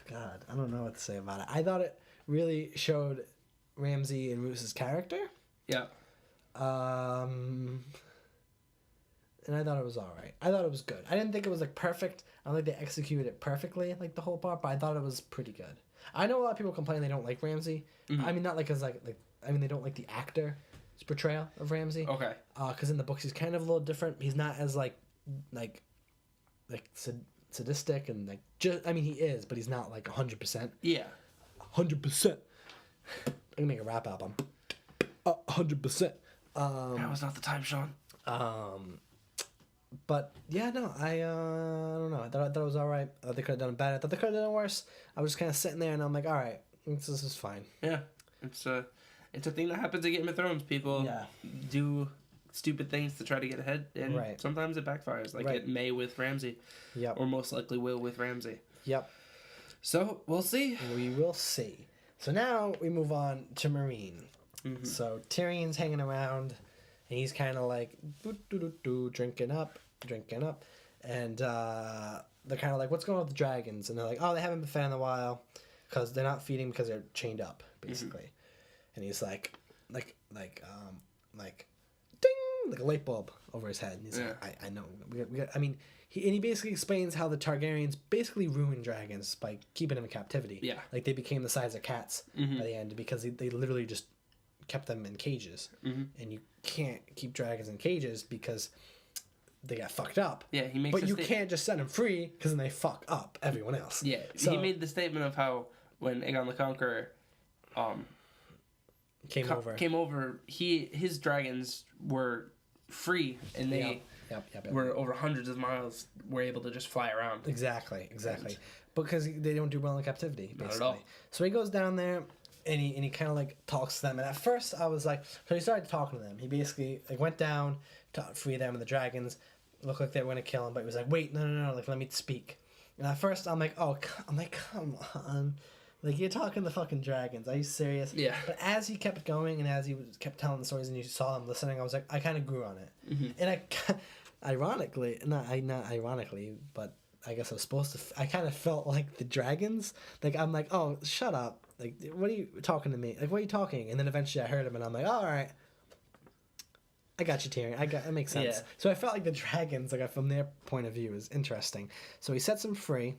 God, I don't know what to say about it. I thought it really showed Ramsay and Roose's character. Yeah. And I thought it was all right. I thought it was good. I didn't think it was perfect. I don't think they executed it perfectly, the whole part, but I thought it was pretty good. I know a lot of people complain they don't like Ramsay. I mean, not as they don't like the actor's portrayal of Ramsay. Okay. Because in the books he's kind of a little different. He's not as sadistic and he is, but he's not 100%. Yeah. 100%. I'm gonna make a rap album. 100%. That was not the time, Sean. But yeah, no, I don't know. I thought it was all right. I thought they could have done it better. I thought they could have done it worse. I was just kind of sitting there, and I'm like, all right, this is fine. Yeah, it's a thing that happens in Game of Thrones. People do stupid things to try to get ahead, and sometimes it backfires, like it may with Ramsay. Yep. Or most likely will with Ramsay. Yep. So we'll see. We will see. So now we move on to Marine. Mm-hmm. So Tyrion's hanging around, and he's kind of like drinking up, and they're kind of like, "What's going on with the dragons?" And they're like, "Oh, they haven't been fed in a while, because they're not feeding because they're chained up, basically." Mm-hmm. And he's like, ding, like a light bulb over his head. And he's like, I know. I mean, he basically explains how the Targaryens basically ruined dragons by keeping them in captivity. Yeah. Like, they became the size of cats by the end because they literally just kept them in cages. Mm-hmm. And you can't keep dragons in cages because they got fucked up. Yeah, he makes. But you can't just set them free because then they fuck up everyone else. Yeah, so, he made the statement of how when Aegon the Conqueror, came over, his dragons were free and they were over hundreds of miles, were able to just fly around. Exactly. Because they don't do well in captivity, basically. Not at all. So he goes down there and he kind of like talks to them. And at first I was like, so he started talking to them. He basically like went down to free them, and the dragons looked like they were going to kill him. But he was like, wait, no, like let me speak. And at first I'm like, come on. Like, you're talking to fucking dragons. Are you serious? Yeah. But as he kept going and as he kept telling the stories and you saw them listening, I was like, I kind of grew on it. Mm-hmm. And not ironically, but I guess I was supposed to. I kind of felt like the dragons. Like, I'm like, oh, shut up. Like, what are you talking to me? Like, what are you talking? And then eventually I heard him and I'm like, oh, all right. I got you, Tyrion. That makes sense. Yeah. So I felt like the dragons, like from their point of view, is interesting. So he sets them free.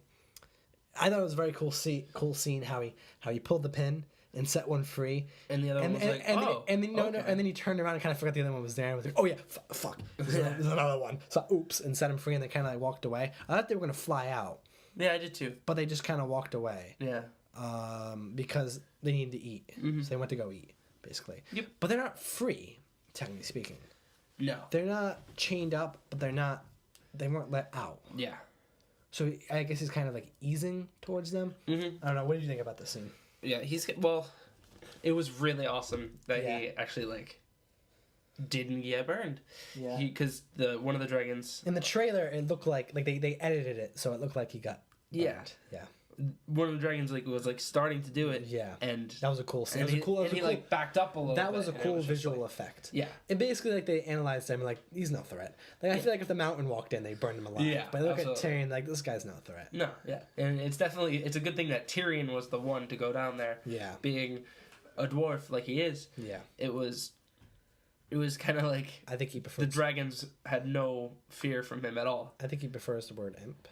I thought it was a very cool scene how he pulled the pin and set one free, and the other one was like, and then he turned around and kind of forgot the other one was there and was like, oh yeah, fuck, there's another one. So oops, and set him free, and they kind of like walked away. I thought they were gonna fly out. Yeah, I did too. But they just kind of walked away. Yeah. Because they needed to eat, so they went to go eat, basically. Yep. But they're not free, technically speaking. No. They're not chained up, but they weren't let out. Yeah. So I guess he's kind of like easing towards them. Mm-hmm. I don't know. What did you think about this scene? Yeah, it was really awesome that he actually like didn't get burned. Yeah. Because one of the dragons in the trailer, it looked like they edited it so it looked like he got burned. Yeah. One of the dragons was starting to do it. Yeah. And that was a cool scene. And he backed up a little bit. That was a cool visual effect. Yeah. And basically they analyzed him like he's no threat. Like I feel like if the mountain walked in, they burned him alive. Yeah. But I look at Tyrion like this guy's no threat. No, yeah. And it's a good thing that Tyrion was the one to go down there. Yeah. Being a dwarf like he is. Yeah. It was kind of like I think he prefers the dragons had no fear from him at all. I think he prefers the word imp.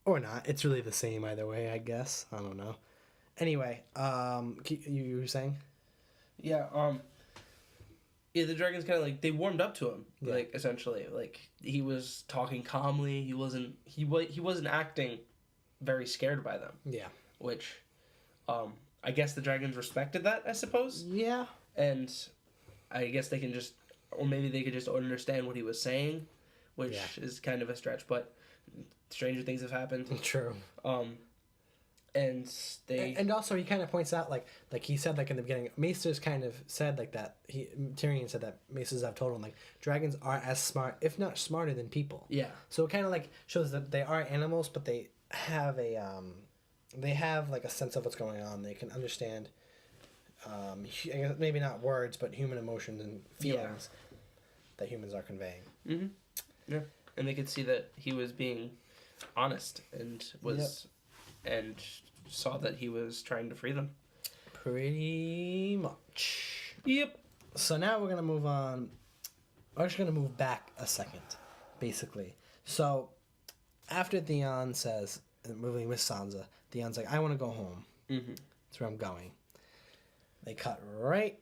Or not. It's really the same either way, I guess. I don't know. Anyway, you were saying? Yeah, the dragons kind of like, they warmed up to him, like, essentially. Like, he was talking calmly. He wasn't acting very scared by them. Yeah. Which, I guess the dragons respected that, I suppose. Yeah. And I guess they can just, or maybe they could just understand what he was saying, which is kind of a stretch, but stranger things have happened. True. And also he kind of points out like he said like in the beginning, Maester's kind of said like that Tyrion said that Maester's have told him like dragons are as smart, if not smarter than people. Yeah. So it kind of like shows that they are animals, but they have like a sense of what's going on. They can understand maybe not words, but human emotions and feelings that humans are conveying. Mm-hmm. Yeah. And they could see that he was being honest and and saw that he was trying to free them. Pretty much. Yep. So now we're going to move on. We're just going to move back a second, basically. So after Theon says, moving with Sansa, Theon's like, I want to go home. Mm-hmm. That's where I'm going. They cut right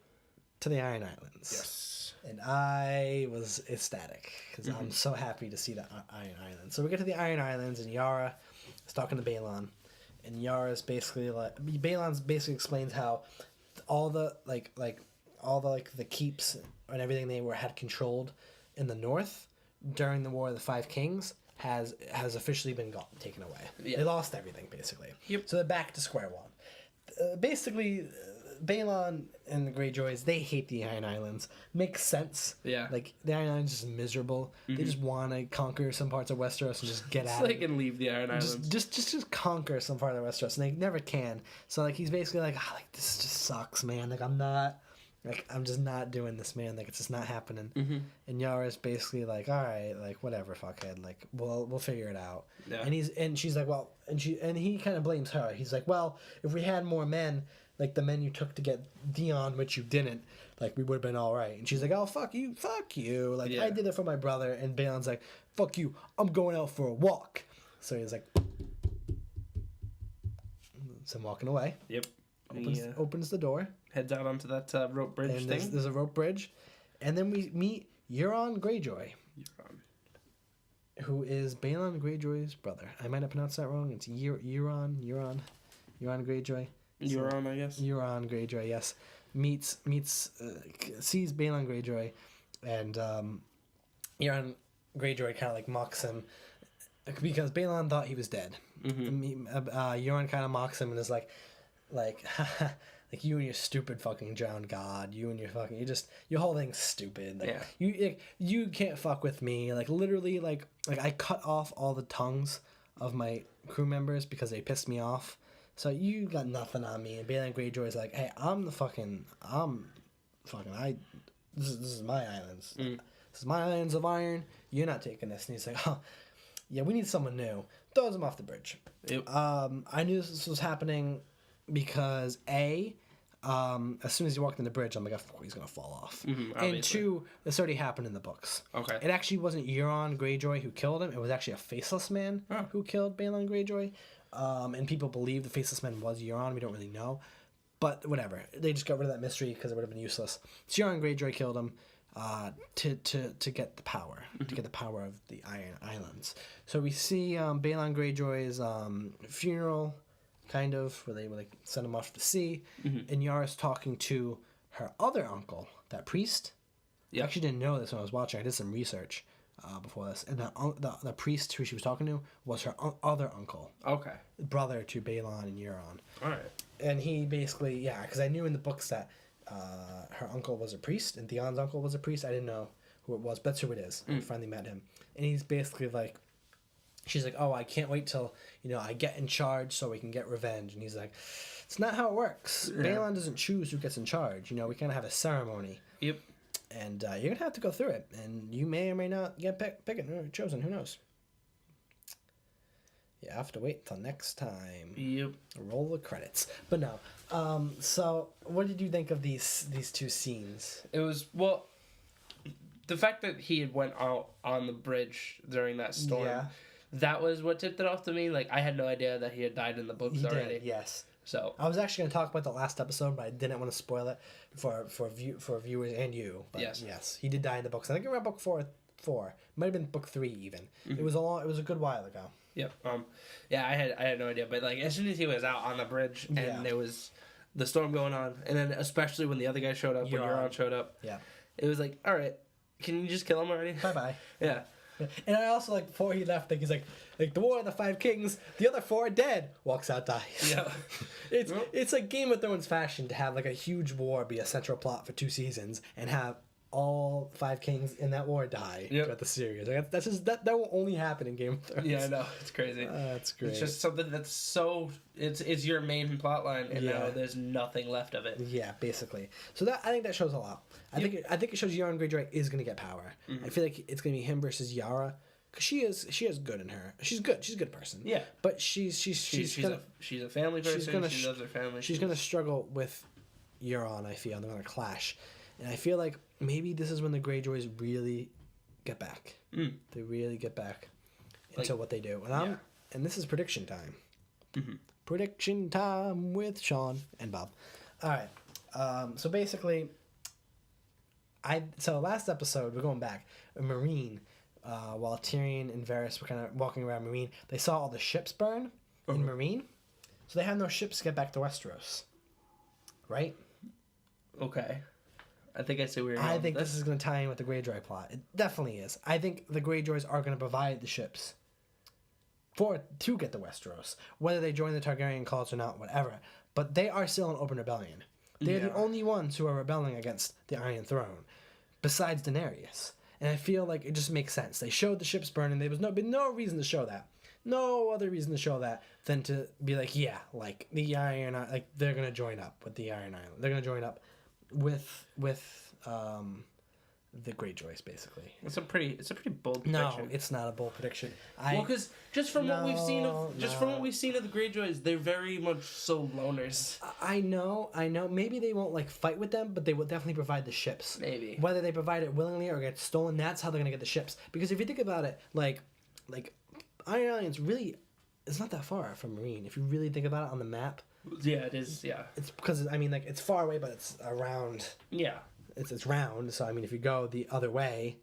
to the Iron Islands. Yes. And I was ecstatic because I'm so happy to see the Iron Islands. So we get to the Iron Islands and Yara is talking to Balon. And Yara's basically Balon's basically explains how all the the keeps and everything they had controlled in the north during the War of the Five Kings has officially been taken away. Yeah. They lost everything basically. Yep. So they're back to square one. Basically, Balon and the Greyjoys, they hate the Iron Islands. Makes sense. Yeah. Like the Iron Islands is just miserable. They just want to conquer some parts of Westeros and just get So out. they can leave the Iron Islands. Just conquer some part of Westeros, and they never can. So like he's basically like, like this just sucks, man. Like I'm just not doing this, man. Like it's just not happening. And Yara's basically like, all right, like whatever, fuckhead. Like we'll figure it out. Yeah. And she's like, well, and he kind of blames her. He's like, well, if we had more men, like the men you took to get Dion, which you didn't, like we would have been all right. And she's like, oh fuck you. Like Yeah. I did it for my brother. And Balon's like, fuck you. I'm going out for a walk. So he's like, so I'm walking away. Yep. Opens the door. Heads out onto that rope bridge And thing. there's a rope bridge. And then we meet Euron Greyjoy, who is Balon Greyjoy's brother. I might have pronounced that wrong. It's Euron Greyjoy. Euron, I guess. Euron Greyjoy, yes. Sees Balon Greyjoy, and Euron Greyjoy kind of like mocks him because Balon thought he was dead. Euron kind of mocks him and is like, like you and your stupid fucking drowned god, your whole thing's stupid. Like, Yeah. you can't fuck with me. Like literally, like I cut off all the tongues of my crew members because they pissed me off. So you got nothing on me. And Balon Greyjoy's like, hey, this is my islands. This is my islands of iron. You're not taking this. And he's like, oh, yeah, we need someone new. Throws him off the bridge. Yep. I knew this was happening because as soon as he walked in the bridge, I'm like, oh, he's gonna fall off. And obviously. 2, this already happened in the books. Okay. It actually wasn't Euron Greyjoy who killed him. It was actually a faceless man who killed Balon Greyjoy. And people believe the faceless man was Euron. We don't really know, but whatever. They just got rid of that mystery because it would have been useless. So Euron Greyjoy killed him to get the power, to get the power of the Iron Islands. So we see Balon Greyjoy's funeral, kind of, where they like send him off to sea, and Yara's talking to her other uncle, that priest. I actually didn't know this when I was watching. I did some research before this, and the priest who she was talking to was her other uncle, Okay. brother to Balon and Euron. All right. And he basically, because I knew in the books that her uncle was a priest and Theon's uncle was a priest. I didn't know who it was, but that's who it is. I finally met him, and he's basically like, she's like, oh, I can't wait till I get in charge so we can get revenge. And he's like, it's not how it works. Balon doesn't choose who gets in charge. We kind of have a ceremony. Yep. And you're gonna have to go through it, and you may or may not get picked or chosen. Who knows? You have to wait till next time. Yep. Roll the credits. But no. So what did you think of these 2 scenes? It was the fact that he had went out on the bridge during that storm. Yeah. That was what tipped it off to me. Like I had no idea that he had died in the books He already. did, yes. So I was actually going to talk about the last episode, but I didn't want to spoil it for viewers and you. But yes, he did die in the books. I think around book 4. Might have been book 3 even. It was a good while ago. Yep. I had no idea, but like as soon as he was out on the bridge and there was the storm going on, and then especially when the other guy showed up, when Euron showed up, it was like, all right, can you just kill him already? Bye bye. Yeah. And I also like before he left, he's like the War of the Five Kings, the other 4 are dead. Walks out, dies. Yeah. It's like Game of Thrones fashion to have like a huge war be a central plot for 2 seasons and have all 5 kings in that war die throughout the series. Like, that's just that will only happen in Game of Thrones. Yeah, I know. It's crazy. That's great. It's just something that's so it's your main plot line, and now there's nothing left of it. Yeah, basically. So I think that shows a lot. I think it shows Euron Greyjoy is going to get power. I feel like it's going to be him versus Yara, because she has good in her. She's good. She's a good person. Yeah. But she's a family person. She loves her family. She's going to struggle with Euron. I feel they're going to clash, and I feel like maybe this is when the Greyjoys really get back. They really get back into what they do. And this is prediction time. Prediction time with Sean and Bob. All right. So basically, last episode, we're going back. Marine, while Tyrion and Varys were kind of walking around Marine, they saw all the ships burn in Marine. So they have no ships to get back to Westeros. Right? Okay. I think I see where you're I going think with this is going to tie in with the Greyjoy plot. It definitely is. I think the Greyjoys are going to provide the ships to get the Westeros, whether they join the Targaryen cause or not, whatever. But they are still an open rebellion. They're the Yeah. only ones who are rebelling against the Iron Throne, besides Daenerys. And I feel like it just makes sense. They showed the ships burning. There was no reason to show that. No other reason to show that than to be like, yeah, like the Iron, like they're gonna join up with the Iron Island. They're gonna join up with the Greyjoys, basically. It's a pretty bold No, prediction. it's not a bold prediction. Well, because just from what we've seen No, from what we've seen of the Greyjoys, they're very much so loners. I know. Maybe they won't like fight with them, but they will definitely provide the ships. Maybe. Whether they provide it willingly or get stolen, that's how they're gonna get the ships. Because if you think about it, like Iron Island's really, it's not that far from Marine. If you really think about it on the map, Yeah, it is. Yeah. it's because I mean like it's far away, but it's around. Yeah. It's round. So I mean, if you go the other way,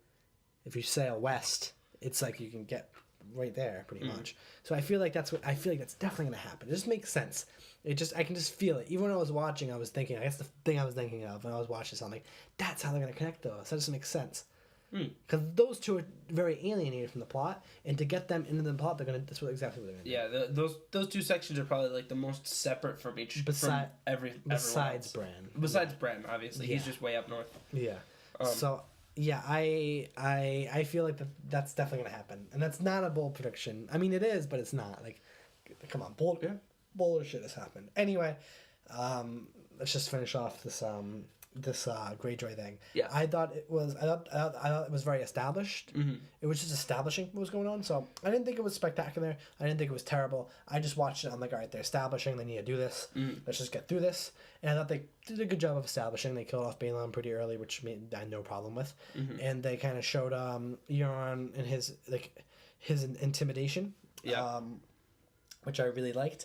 if you sail west, it's like you can get right there pretty much. So I feel like that's definitely gonna happen. It just makes sense. I can just feel it. Even when I was watching, I was thinking. I guess the thing I was thinking of when I was watching something, that's how they're gonna connect those. That just makes sense. Because those two are very alienated from the plot, and to get them into the plot, that's exactly what they're gonna do. Yeah, those two sections are probably like the most separate from each. Besides Bran. Bran. Besides Bran, obviously, he's Yeah. just way up north. Yeah. So yeah, I feel like that's definitely gonna happen, and that's not a bold prediction. I mean, it is, but it's not. Like, come on, bolder shit has happened. Anyway, let's just finish off this Greyjoy thing. Yeah. I thought it was very established. It was just establishing what was going on. So I didn't think it was spectacular. I didn't think it was terrible. I just watched it. I'm like, all right, they're establishing. They need to do this. Let's just get through this. And I thought they did a good job of establishing. They killed off Balon pretty early, which I had no problem with. And they kind of showed Euron and his intimidation. Yeah. Which I really liked,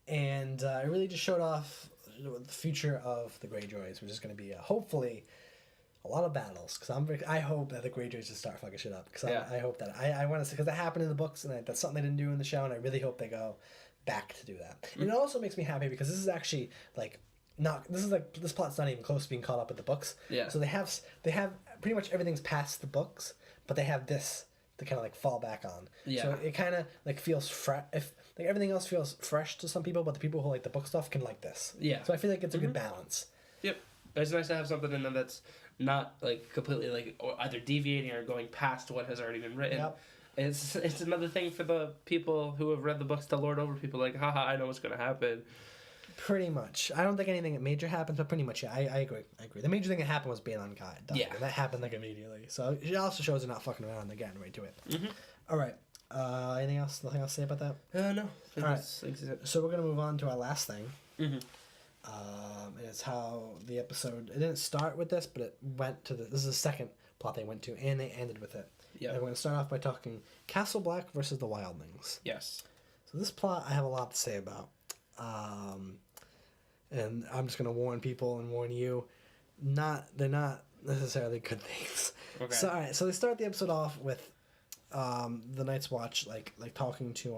and it really just showed off the future of the Greyjoys, which is going to be hopefully a lot of battles. Because I hope that the Greyjoys just start fucking shit up. Because I hope that I want to see, because that happened in the books, and that's something they didn't do in the show, and I really hope they go back to do that. And it also makes me happy because this is actually like this plot's not even close to being caught up with the books. Yeah. So they have pretty much everything's past the books, but they have this to kind of like fall back on. Yeah. So it kind of like feels fresh. If like everything else feels fresh to some people, but the people who like the book stuff can like this. Yeah. So I feel like it's a good balance. Yep. It's nice to have something in there that's not like completely like or either deviating or going past what has already been written. Yep. It's another thing for the people who have read the books to lord over people like, haha, I know what's gonna happen. Pretty much. I don't think anything major happens, but pretty much, yeah, I agree. The major thing that happened was Balon died. Yeah. And that happened like immediately. So it also shows they're not fucking around. They're getting right to it. All right. Anything else? Nothing else to say about that? No. All right. So we're gonna move on to our last thing. And it's how the episode. It didn't start with this, but it went to this is the second plot they went to, and they ended with it. Yeah. And we're gonna start off by talking Castle Black versus the Wildlings. Yes. So this plot I have a lot to say about. And I'm just gonna warn people and warn you, they're not necessarily good things. Okay. So all right, so they start the episode off with the Night's Watch like talking to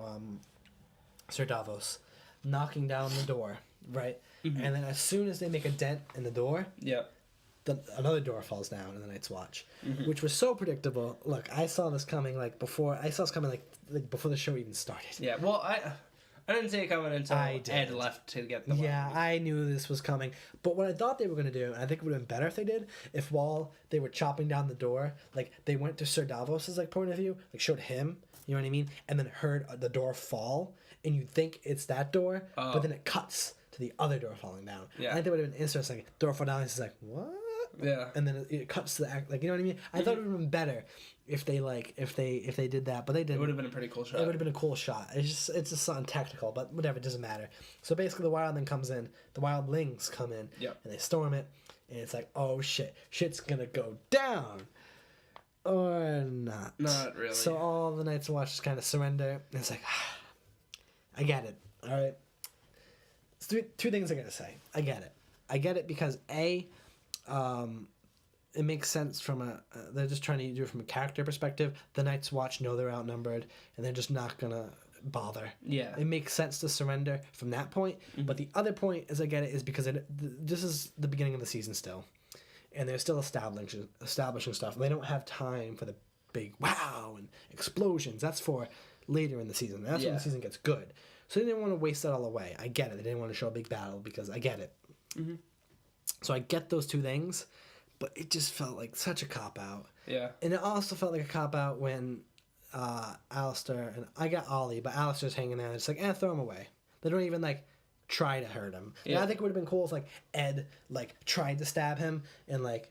Sir Davos, knocking down the door, right? And then as soon as they make a dent in the door, Yeah. another door falls down in the Night's Watch, which was so predictable. Look, I saw this coming like before the show even started. Yeah. Well, I didn't see it coming until I Ed did. left to get the Yeah, weapon. I knew this was coming. But what I thought they were going to do, and I think it would have been better if they did, if while they were chopping down the door, like they went to Sir Davos's like point of view, like showed him, you know what I mean, and then heard the door fall, and you think it's that door, but then it cuts to the other door falling down. Yeah. I think that would have been interesting. Door fall down, and it's like what? Yeah. And then it cuts to the act, like you know what I mean. I thought it would have been better if they did that, but they didn't. It would have been a pretty cool shot. It would have been a cool shot. It's just something technical, but whatever, it doesn't matter. So basically, the wildling comes in. The wildlings come in, Yep. and they storm it, and it's like, oh shit's gonna go down, or not. Not really. So all the Night's Watch kind of surrender, and it's like, I get it. All right. So two things I gotta say. I get it because it makes sense from they're just trying to do it from a character perspective. The Night's Watch know they're outnumbered, and they're just not gonna bother. Yeah. It makes sense to surrender from that point. But the other point, as I get it, is because this is the beginning of the season still, and they're still establishing stuff. And they don't have time for the big wow and explosions. That's for later in the season. That's when the season gets good. So they didn't want to waste that all away. I get it. They didn't want to show a big battle because I get it. Mm-hmm. So I get those two things, but it just felt like such a cop-out. Yeah. And it also felt like a cop-out when Alistair, and I got Ollie, but Alistair's hanging there. It's like, throw him away. They don't even, like, try to hurt him. Yeah. And I think it would have been cool if, like, Ed, like, tried to stab him and, like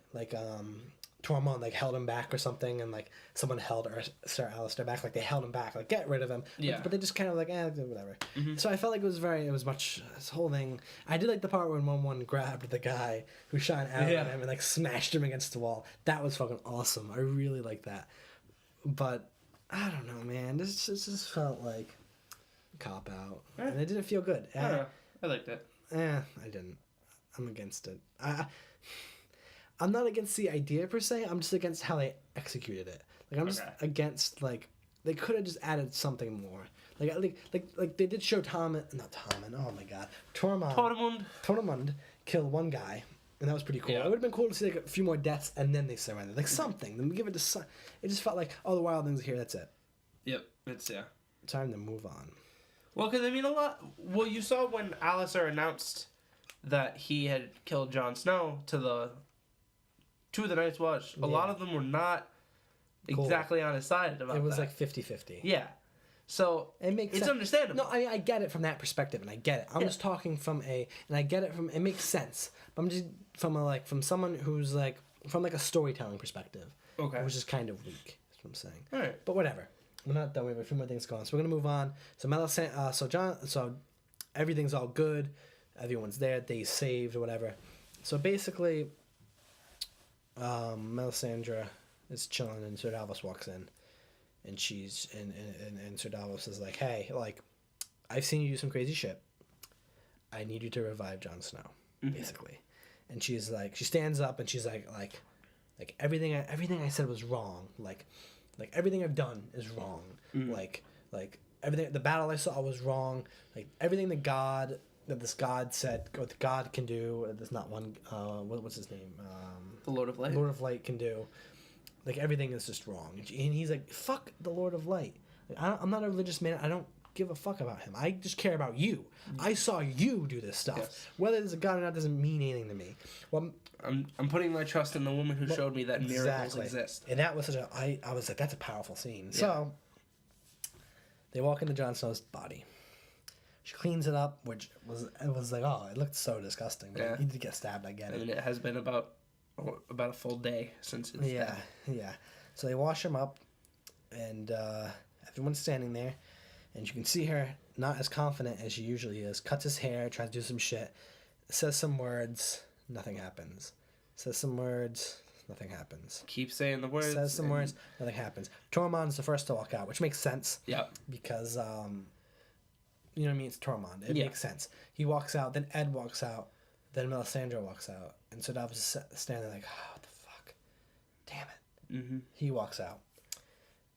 Tormund, like, held him back or something, and, like, someone held Sir Alistair back. Like, they held him back. Like, get rid of him. Yeah. But they just kind of, like, whatever. Mm-hmm. So I felt like it was much, this whole thing. I did like the part when one grabbed the guy who shot an arrow at him and, like, smashed him against the wall. That was fucking awesome. I really liked that. But I don't know, man. This just felt like a cop-out. And it didn't feel good. I don't know. I liked it. I didn't. I'm against it. I'm not against the idea per se. I'm just against how they executed it. Like I'm just against like they could have just added something more. Like they did show Tormund. Oh my god, Tormund kill one guy, and that was pretty cool. Yeah. It would have been cool to see like a few more deaths and then they surrendered. Like something. Then give it to. It just felt like the wildlings are here. That's it. Yep. It's Time to move on. Well, because I mean a lot. Well, you saw when Alistair announced that he had killed Jon Snow to the Night's Watch. A lot of them were not exactly on his side about that. It was like 50-50. Yeah. So it's understandable. No, I get it from that perspective, and I get it. I'm just talking and I get it from. It makes sense. But I'm just from someone who's like from like a storytelling perspective. Okay. Which is kind of weak. That's what I'm saying. All right. But whatever. We're not done. We have a few more things going. So we're gonna move on. So everything's all good. Everyone's there. They saved or whatever. So basically, Melisandre is chilling, and Sir Davos walks in, and she's and Sir Davos is like, "Hey, like, I've seen you do some crazy shit. I need you to revive Jon Snow," basically. And she's like, she stands up and she's like everything I said was wrong. Like everything I've done is wrong. Like everything, the battle I saw was wrong. Like everything that this God said, what God can do. There's not one. What's his name? The Lord of Light. Lord of Light can do. Like everything is just wrong, and he's like, "Fuck the Lord of Light. Like, I'm not a religious man. I don't give a fuck about him. I just care about you. I saw you do this stuff. Yes. Whether there's a God or not doesn't mean anything to me." Well, I'm putting my trust in the woman who showed me that miracles exist. And that was I was like, that's a powerful scene. Yeah. So they walk into Jon Snow's body. She cleans it up, which was like, oh, it looked so disgusting. But he did get stabbed. I get it. And it has been about a full day since it's dead. Yeah. So they wash him up, and everyone's standing there, and you can see her not as confident as she usually is. Cuts his hair, tries to do some shit, says some words, nothing happens. Says some words, nothing happens. Keep saying the words. Says some words, nothing happens. Tormund's the first to walk out, which makes sense. Yeah. Because you know what I mean? It's Tormund. It makes sense. He walks out, then Ed walks out, then Melisandre walks out, and so Davos is standing like, oh, what the fuck? Damn it. Mm-hmm. He walks out.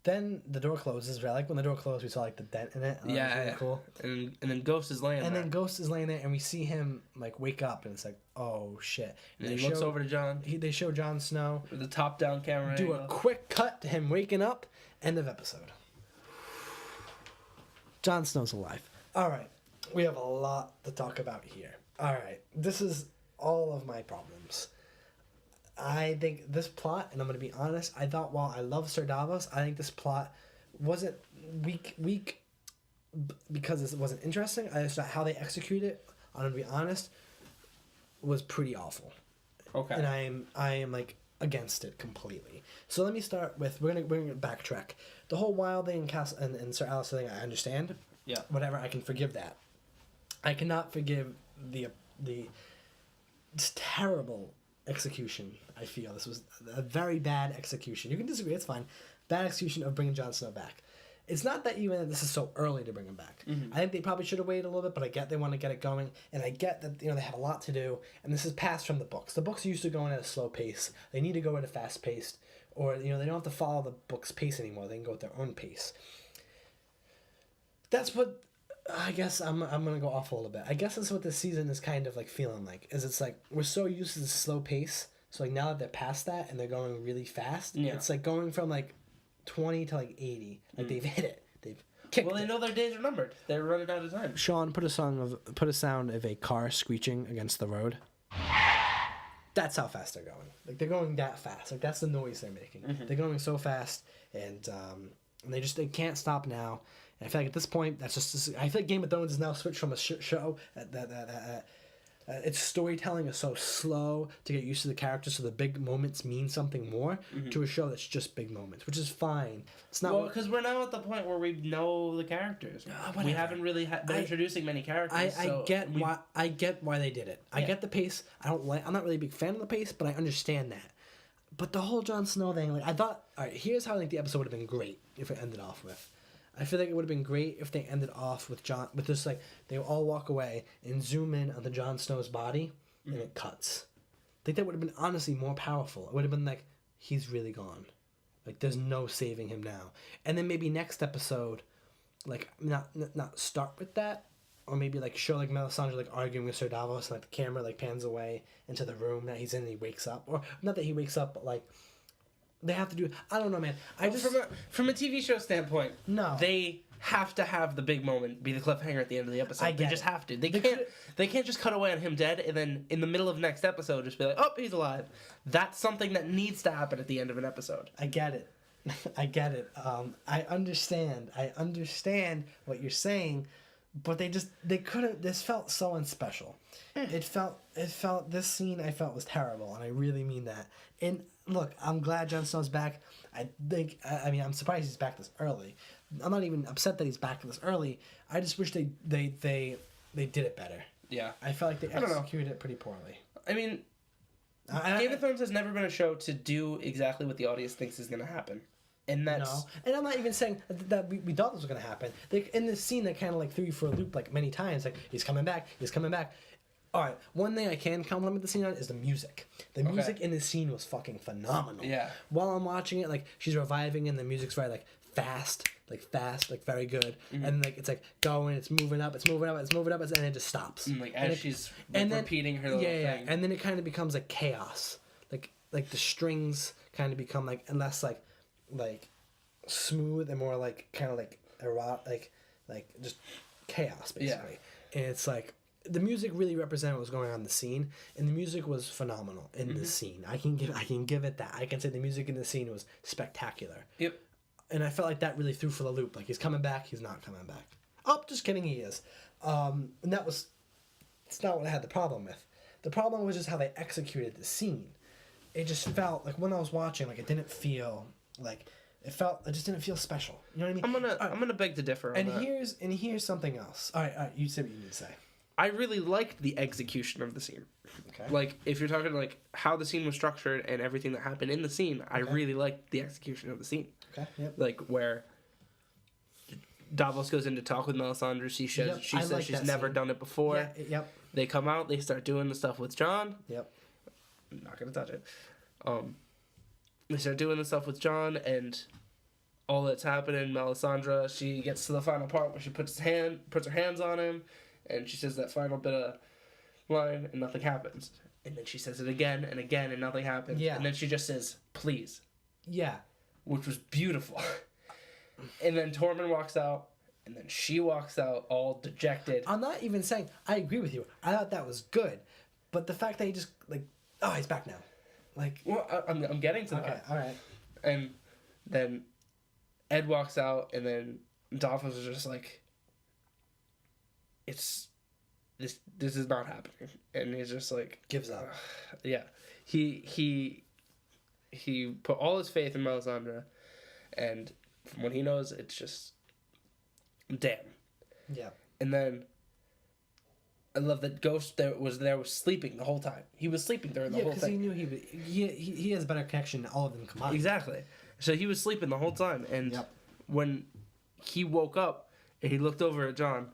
Then the door closes, right? Like when the door closed, we saw like the dent in it. Really cool. And then Ghost is laying there. And then Ghost is laying there, and we see him like wake up, and it's like, oh shit. And he looks over to Jon. They show Jon Snow. With the top-down camera Do angle. a quick cut to him waking up. End of episode. Jon Snow's alive. All right, we have a lot to talk about here. All right, this is all of my problems. I think this plot, and I'm going to be honest, I thought while I love Sir Davos, I think this plot wasn't weak because it wasn't interesting. I just thought how they execute it, I'm going to be honest, was pretty awful. Okay. And I am like against it completely. So let me start with we're gonna backtrack. The whole wild thing and Sir Alistair thing, I understand. Yeah. Whatever, I can forgive that. I cannot forgive the terrible execution. I feel this was a very bad execution. You can disagree, it's fine. Bad execution of bringing Jon Snow back. It's not that even this is so early to bring him back. Mm-hmm. I think they probably should have waited a little bit, but I get they want to get it going, and I get that they have a lot to do, and this is passed from the books. The books used to go in at a slow pace. They need to go at a fast pace, or they don't have to follow the book's pace anymore. They can go at their own pace. That's what I guess I'm gonna go off a little bit. I guess that's what this season is kind of like feeling like. Is it's like we're so used to the slow pace So like now that they're past that and they're going really fast, Yeah. it's like going from like 20 to like 80. Like they've hit it. They've kicked Well, they it. know their days are numbered. They're running out of time. Sean, put a sound of a car screeching against the road. That's how fast they're going. Like they're going that fast. Like that's the noise they're making. They're going so fast, and they can't stop now. And I feel like at this point, that's just. I feel like Game of Thrones is now switched from a show that its storytelling is so slow to get used to the characters, so the big moments mean something more, to a show that's just big moments, which is fine. It's not. Well, because we're now at the point where we know the characters. whatever. We haven't really been introducing many characters. I get why they did it. I get the pace. I'm not really a big fan of the pace, but I understand that. But the whole Jon Snow thing, like I thought. All right, here's how I think the episode would have been great if it ended off with. I feel like it would have been great if they ended off with just like they all walk away and zoom in on the Jon Snow's body and it cuts. I think that would have been honestly more powerful. It would have been like he's really gone, like there's no saving him now. And then maybe next episode, like not start with that, or maybe like show like Melisandre like arguing with Sir Davos and like the camera like pans away into the room that he's in and he wakes up, or not that he wakes up, but like. They have to do. I don't know, man. I just From a TV show standpoint, No. they have to have the big moment be the cliffhanger at the end of the episode. I They get just it. have to. They can't just cut away on him dead and then in the middle of next episode just be like, oh, he's alive. That's something that needs to happen at the end of an episode. I get it. I get it. I understand. I understand what you're saying, but they couldn't. This felt so unspecial. It felt this scene I felt was terrible, and I really mean that. And look, I'm glad Jon Snow's back. I mean, I'm surprised he's back this early. I'm not even upset that he's back this early. I just wish they did it better. Yeah. I felt like they don't know. executed it pretty poorly. I mean, Game of Thrones has never been a show to do exactly what the audience thinks is going to happen. And that's... No, and I'm not even saying that we thought this was going to happen. Like, in this scene, they kind of like threw you for a loop like many times. Like, he's coming back. All right, one thing I can compliment the scene on is the music. The music in this scene was fucking phenomenal. Yeah. While I'm watching it, like, she's reviving and the music's very, like, fast, like, very good. And, like, it's, like, going, it's moving up, and it just stops. And, like, And as it- she's and then- repeating her little thing. And then it kind of becomes, like, chaos. Like the strings kind of become, like, less, like smooth and more, like, kind of, like, erotic, like, just chaos, basically. And it's, like, the music really represented what was going on in the scene, and the music was phenomenal in the scene. I can give it that. I can say the music in the scene was spectacular. Yep. And I felt like that really threw for the loop. Like, he's coming back, he's not coming back. Oh, just kidding, he is. And it's not what I had the problem with. The problem was just how they executed the scene. It just felt like when I was watching, like it didn't feel like it just didn't feel special. You know what I mean? I'm gonna beg to differ on that. Here's something else. All right, you said what you need to say. I really liked the execution of the scene. Okay. Like, if you're talking, like, how the scene was structured and everything that happened in the scene, I really liked the execution of the scene. Okay. Yep. Like, where Davos goes in to talk with Melisandre. She says I like she's that never scene. done it before. Yeah. Yep. They come out, they start doing the stuff with Jon. Yep. I'm not gonna touch it. They start doing the stuff with Jon, and all that's happening. Melisandre, she gets to the final part where she puts her hands on him, and she says that final bit of line, and nothing happens. And then she says it again and again, and nothing happens. Yeah. And then she just says, "Please," Yeah. which was beautiful. And then Tormund walks out, and then she walks out all dejected. I'm not even saying I agree with you. I thought that was good, but the fact that he just like, oh, he's back now, like. Well, I'm getting to Okay. that. All right. And then Ed walks out, and then Davos is just like, "This is not happening," and he's just like, Gives up. yeah. He put all his faith in Melisandre, and from what he knows, it's just, damn. Yeah. And then I love that Ghost was sleeping the whole time. He was sleeping during the Yeah, whole because he thing. knew he has a better connection to all of them combined. Exactly. So he was sleeping the whole time, and Yep. when he woke up and he looked over at Jon,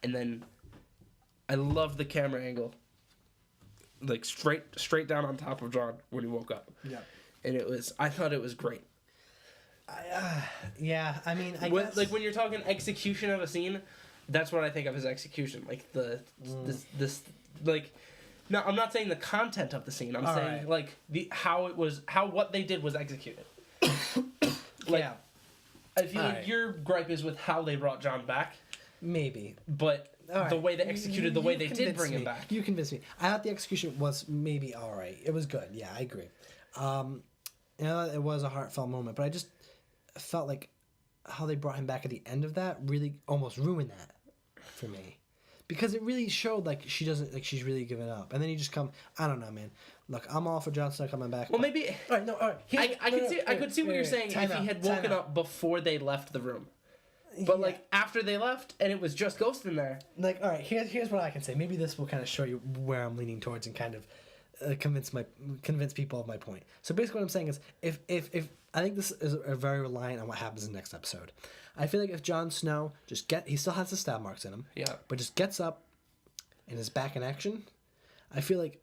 and then I love the camera angle, like straight down on top of Jon when he woke up, Yeah. and I thought it was great. Yeah. I mean, I When, guess. like when you're talking execution of a scene, that's what I think of as execution. Like this like No, I'm not saying the content of the scene. I'm All saying right. like what they did was executed. Like, yeah, I feel like Alright. your gripe is with how they brought John back, maybe. but All right. the way they executed, the way You they did convinced bring him me. back. You convinced me. I thought the execution was maybe all right. It was good. Yeah, I agree. It was a heartfelt moment, but I just felt like how they brought him back at the end of that really almost ruined that for me, because it really showed like she doesn't like she's really given up, and then you just come. I don't know, man. Look, I'm all for Jon Snow coming back. Well, but- maybe All right, no, all right. I could see what you're saying if he had woken up before they left the room. But Yeah. like after they left and it was just Ghost in there. Like, all right, here's what I can say. Maybe this will kind of show you where I'm leaning towards and kind of convince people of my point. So basically, what I'm saying is, if I think this is very reliant on what happens in the next episode. I feel like if Jon Snow he still has the stab marks in him, Yeah. but just gets up and is back in action. I feel like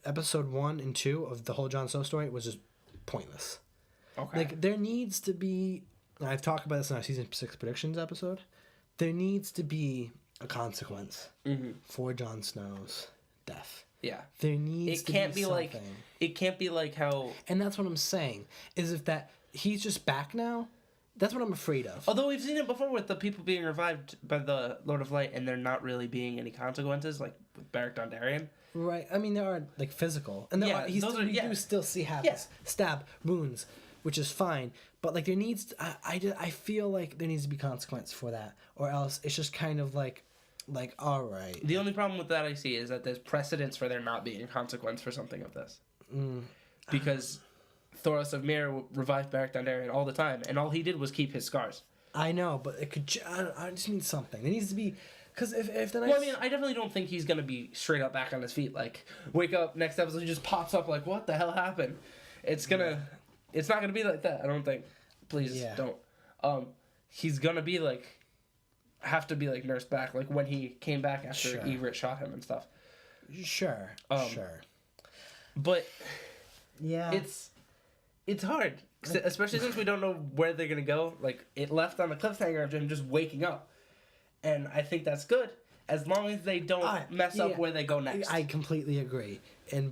episode 1 and 2 of the whole Jon Snow story was just pointless. Okay. Like there needs to be. I've talked about this in our season 6 predictions episode. There needs to be a consequence for Jon Snow's death. yeah. There needs It to can't be be like something. it can't be like how. And that's what I'm saying. Is if that he's just back now. That's what I'm afraid of. Although we've seen it before with the people being revived by the Lord of Light and there not really being any consequences, like with Beric Dondarrion. Right. I mean, there are like physical, and there Yeah, are, those we are- do still see have Yeah. stab wounds, which is fine. But like there needs, I feel like there needs to be consequence for that, or else it's just kind of like all right. The only problem with that I see is that there's precedence for there not being a consequence for something of this. Because Thoros of Myr revived Beric Dondarrion all the time, and all he did was keep his scars. I know, but it could. I just need something. There needs to be, because if the next. Well, I mean, I definitely don't think he's gonna be straight up back on his feet. Like, wake up, next episode, he just pops up like, what the hell happened? It's not gonna be like that. I don't think. Please Yeah. don't. He's gonna be like, have to be like nursed back, like when he came back after Sure. Ygritte shot him and stuff. Sure. Sure. But Yeah. it's hard, especially since we don't know where they're gonna go. Like, it left on the cliffhanger of him just waking up, and I think that's good as long as they don't mess up where they go next. I completely agree.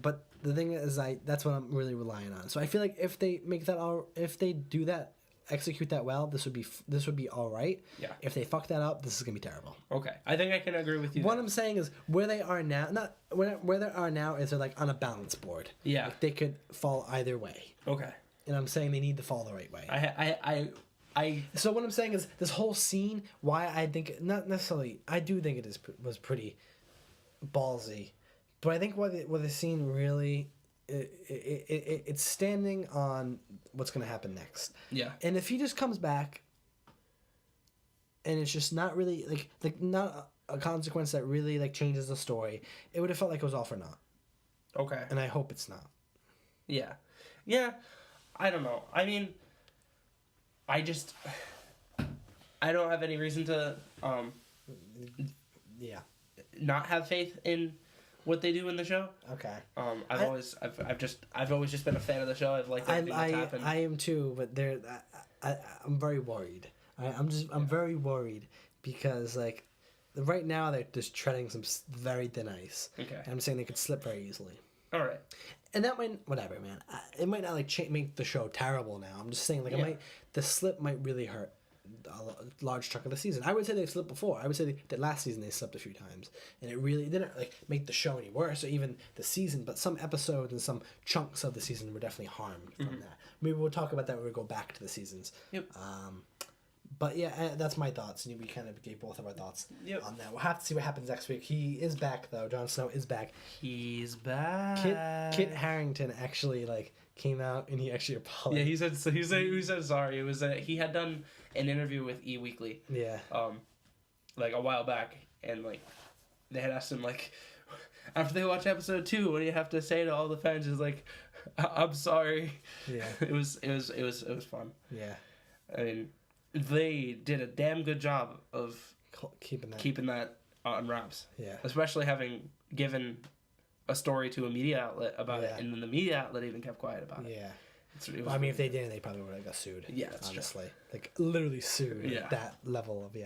But the thing is, that's what I'm really relying on. So I feel like if they do that, execute that well, this would be all right. Yeah. If they fuck that up, this is gonna be terrible. Okay, I think I can agree with you. What there. I'm saying is where they are now, not where they are now is they're like on a balance board. Yeah. Like they could fall either way, Okay, and I'm saying they need to fall the right way. I So what I'm saying is this whole scene, why I think not necessarily, I do think it was pretty ballsy, but I think what the scene really it's standing on what's going to happen next. Yeah. And if he just comes back, and it's just not really like not a consequence that really like changes the story, it would have felt like it was all for naught. okay. And I hope it's not. Yeah. I don't know. I mean, I don't have any reason to Yeah. not have faith in what they do in the show. Okay. I've always just been a fan of the show. I've liked everything that's happened. I am too, but I'm very worried. I'm very worried because like right now they're just treading some very thin ice. Okay. And I'm saying they could slip very easily. All right. And that might whatever, man. It might not like make the show terrible now. I'm just saying like the slip might really hurt a large chunk of the season. I would say they've slipped before. I would say that last season they slipped a few times, and it really didn't like make the show any worse or even the season. But some episodes and some chunks of the season were definitely harmed from that. Maybe we'll talk about that when we go back to the seasons. Yep. But yeah, that's my thoughts, and we kind of gave both of our thoughts Yep. on that. We'll have to see what happens next week. He is back though. Jon Snow is back. He's back. Kit Harington actually like came out and he actually apologized. Yeah, he said sorry. It was he had done an interview with E Weekly. Yeah. Like a while back, and like they had asked him like after they watch episode 2, what do you have to say to all the fans? Is like, I'm sorry. Yeah. It was fun. Yeah. I mean, they did a damn good job of Keeping that. on wraps. Yeah. Especially having given a story to a media outlet about it, Yeah. and then the media outlet even kept quiet about it. Yeah. It was I mean, if they didn't, they probably would have got sued. Yeah, that's true. honestly, like literally sued Yeah. at that level of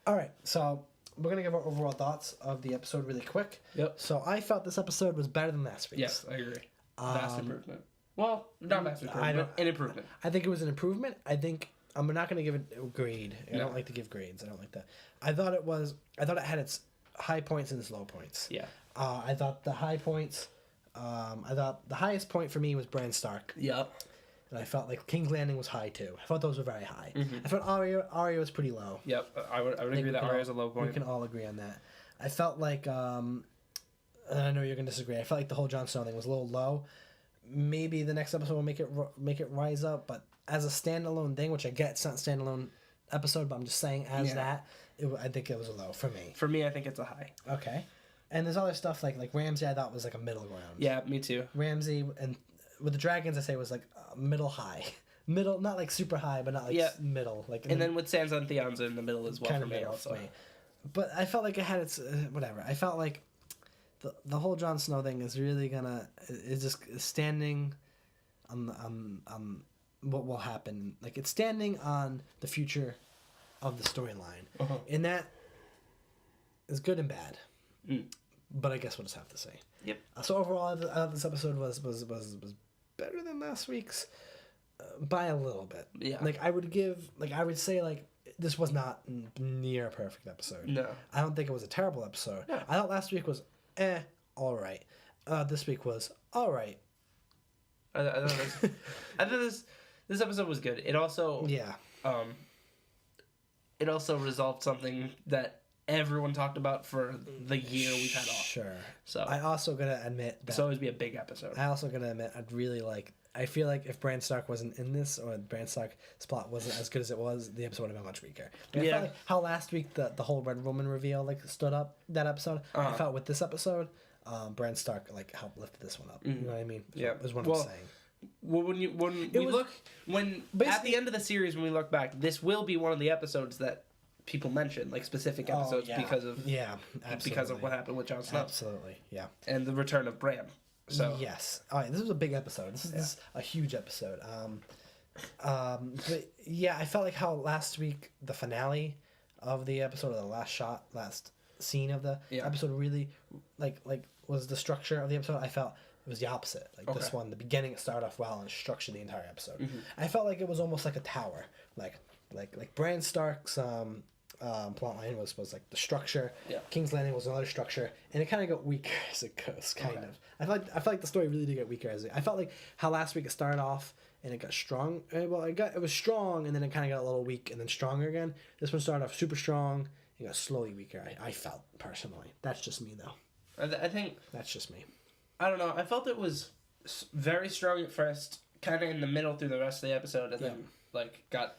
All right, so we're gonna give our overall thoughts of the episode really quick. Yep. So I felt this episode was better than last week's. Yes, I agree. Vast improvement. Well, not vast improvement, but an improvement. I think it was an improvement. I think I'm not gonna give it a grade. I don't like to give grades. I don't like that. I thought it had its high points and its low points. Yeah. I thought the high points. I thought the highest point for me was Bran Stark. Yep. And I felt like King's Landing was high too. I thought those were very high. Mm-hmm. I thought Arya was pretty low. Yep. I would agree that Arya's a low point. We can all agree on that. I felt like and I know you're gonna disagree. I felt like the whole Jon Snow thing was a little low. Maybe the next episode will make it rise up, but as a standalone thing, which I get, it's not a standalone episode, but I'm just saying I think it was a low for me. For me, I think it's a high. Okay, and there's other stuff like Ramsay. I thought was like a middle ground. Yeah, me too. Ramsay and with the dragons, I say was like middle high, middle, not like super high, but not like middle. Like and then with Sansa and Theon's in the middle as well kind for of me middle also. for me. But I felt like it had its whatever. I felt like the whole Jon Snow thing is really is just standing on what will happen. Like it's standing on the future of the storyline, and that is good and bad. But I guess we'll just have to say. Yep. So overall, I thought this episode was better than last week's by a little bit. Yeah. Like I would say this was not near a perfect episode. No. I don't think it was a terrible episode. No. I thought last week was all right. This week was all right. I thought this episode was good. It also it also resolved something that everyone talked about for the year we've had off. Sure. So I also gotta admit that it's always be a big episode. I also gotta admit I feel like if Bran Stark wasn't in this, or Bran Stark's plot wasn't as good as it was, the episode would have been much weaker. I felt like how last week the whole Red Woman reveal stood up that episode. I felt with this episode, Bran Stark helped lift this one up. You know what I mean? Yeah, is what I'm saying. When at the end of the series, when we look back, this will be one of the episodes that people mention, like specific episodes because of what happened with Jon Snow. Absolutely, yeah. And the return of Bran. So yes, all right. This was a big episode. This is a huge episode. But yeah, I felt like how last week the finale of the episode, or the last scene of the episode, really was the structure of the episode. I felt it was the opposite. This one, the beginning, it started off well and structured the entire episode. I felt like it was almost like a tower, like Bran Stark's plot line was like the structure. Yeah. King's Landing was another structure, and it kind of got weaker as it goes. Kind of. I felt like the story really did get weaker I felt like how last week it started off and it got strong. Well, it was strong, and then it kind of got a little weak and then stronger again. This one started off super strong and got slowly weaker. I felt personally. That's just me though. I think that's just me. I don't know. I felt it was very strong at first, kind of in the middle through the rest of the episode, and then got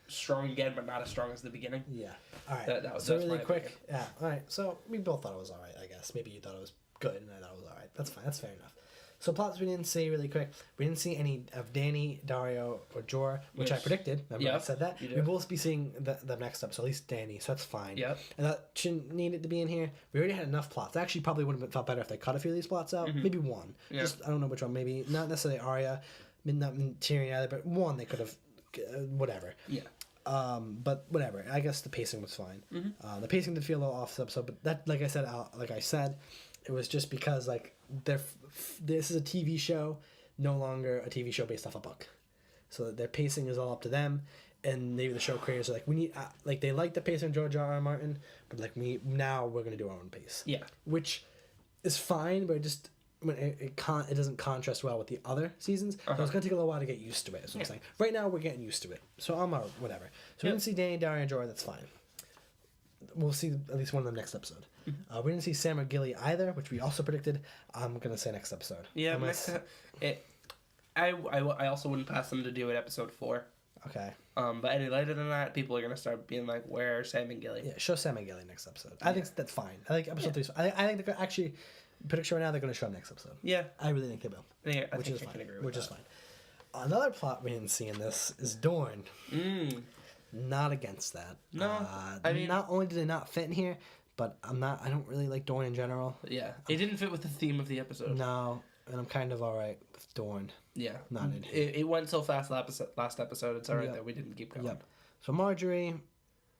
strong again, but not as strong as the beginning. Yeah. All right. That was so really quick. opinion. Yeah. All right. So we both thought it was all right. I guess maybe you thought it was good, and I thought it was all right. That's fine. That's fair enough. So plots we didn't see really quick. We didn't see any of Dany, Dario, or Jorah, which I predicted. Remember I said that? We will be seeing the next episode, at least Dany, so that's fine. Yep. And that shouldn't need it to be in here. We already had enough plots. Actually, probably would have felt better if they cut a few of these plots out. Maybe one. Yeah. Just, I don't know which one. Maybe not necessarily Arya, not Tyrion either, but one they could have, whatever. Yeah. But whatever. I guess the pacing was fine. The pacing did feel a little off this episode, but that, like I said, it was just because this is a TV show, no longer a TV show based off a book. So their pacing is all up to them, and maybe the show creators are like, we need they like the pacing of George R.R. Martin, but we're gonna do our own pace. Yeah, which is fine, but it doesn't contrast well with the other seasons. So it's gonna take a little while to get used to it. Is what I'm saying. Right now we're getting used to it, so I'm out. Whatever. So we didn't see Dany, Dario, and Jorah. That's fine. We'll see at least one of them next episode. We didn't see Sam or Gilly either, which we also predicted. I'm gonna say next episode. Yeah, I also wouldn't pass them to do it episode 4. Okay. But any later than that, people are gonna start being like, "Where are Sam and Gilly?" Yeah, show Sam and Gilly next episode. I think that's fine. I think episode 3. I think they're actually prediction right now they're gonna show up next episode. Yeah, I really think they will. Yeah, which is fine. Which is fine. Another plot we didn't see in this is Dorne. Not against that. No, I mean, not only did it not fit in here, but I don't really like Dorne in general. Yeah, it didn't fit with the theme of the episode. No, and I'm kind of all right with Dorne. Yeah, not in here. It went so fast last episode. It's all right that we didn't keep going. Yep. So Marjorie,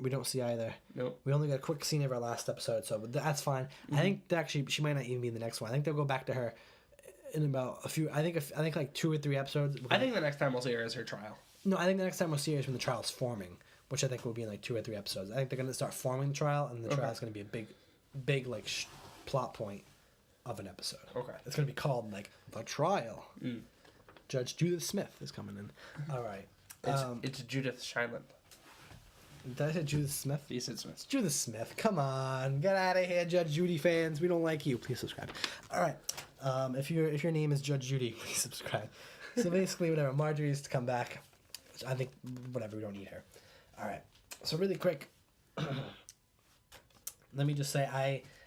We don't see either. Nope. We only got a quick scene of our last episode, so that's fine. I think that actually she might not even be in the next one. I think they'll go back to her in about a few. I think like 2 or 3 episodes. I think the next time we'll see her is her trial. No, I think the next time we'll see her is when the trial's forming, which I think will be in like 2 or 3 episodes. I think they're gonna start forming the trial, and the trial's gonna be a big like plot point of an episode. Okay. It's gonna be called like the trial. Judge Judith Smith is coming in. All right. It's Judith Shineland. Did I say Judith Smith? You said Smith. Judith Smith, come on, get out of here, Judge Judy fans. We don't like you. Please subscribe. All right, if your name is Judge Judy, please subscribe. So basically, whatever. Marjorie's to come back. I think whatever. We don't need her. All right. So really quick, let me just say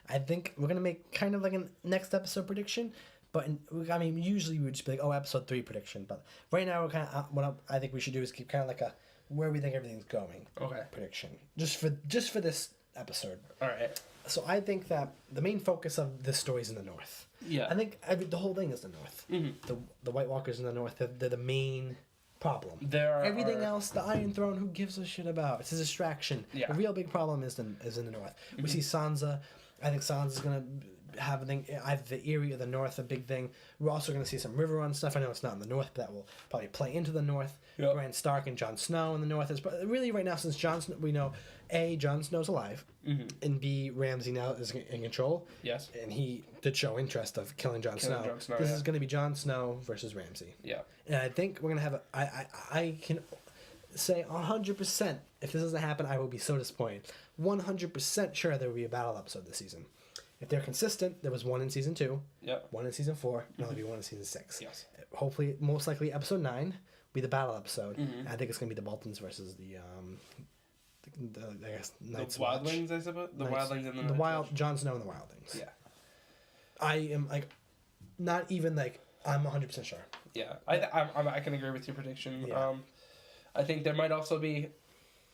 I think we're gonna make kind of like a next episode prediction. But I mean, usually we would just be like, oh, episode 3 prediction. But right now, we're kind of what I think we should do is keep kind of like a where we think everything's going. Okay. Prediction just for this episode. All right. So I think that the main focus of this story is in the north. Yeah. I think the whole thing is the north. The White Walkers in the north. They're the main problem. Everything else, the Iron Throne, who gives a shit about? It's a distraction. Yeah. The real big problem is in the north. We see Sansa. I think Sansa's gonna have a thing, either the Erie or the north, a big thing. We're also going to see some River Run stuff. I know it's not in the north, but that will probably play into the north. Yep. Bran Stark and Jon Snow in the north. But really, right now, since Jon Snow, we know, A, Jon Snow's alive, and B, Ramsay now is in control. Yes. And he did show interest of killing Jon Snow. This is going to be Jon Snow versus Ramsay. Yeah. And I think we're going to have I can say 100%, if this doesn't happen, I will be so disappointed. 100% sure there will be a battle episode this season. If they're consistent, there was 1 in season 2, Yep. 1 in season 4, and there'll be 1 in season 6. Yes. Hopefully, most likely, episode 9 be the battle episode. I think it's gonna be the Boltons versus the I guess Night's The Watch. Wildlings, I suppose. The Wildlings and the the Night's Wild Watch. Jon Snow and the Wildlings. Yeah. I am like, not even like I'm 100% sure. Yeah. I can agree with your prediction. Yeah. I think there might also be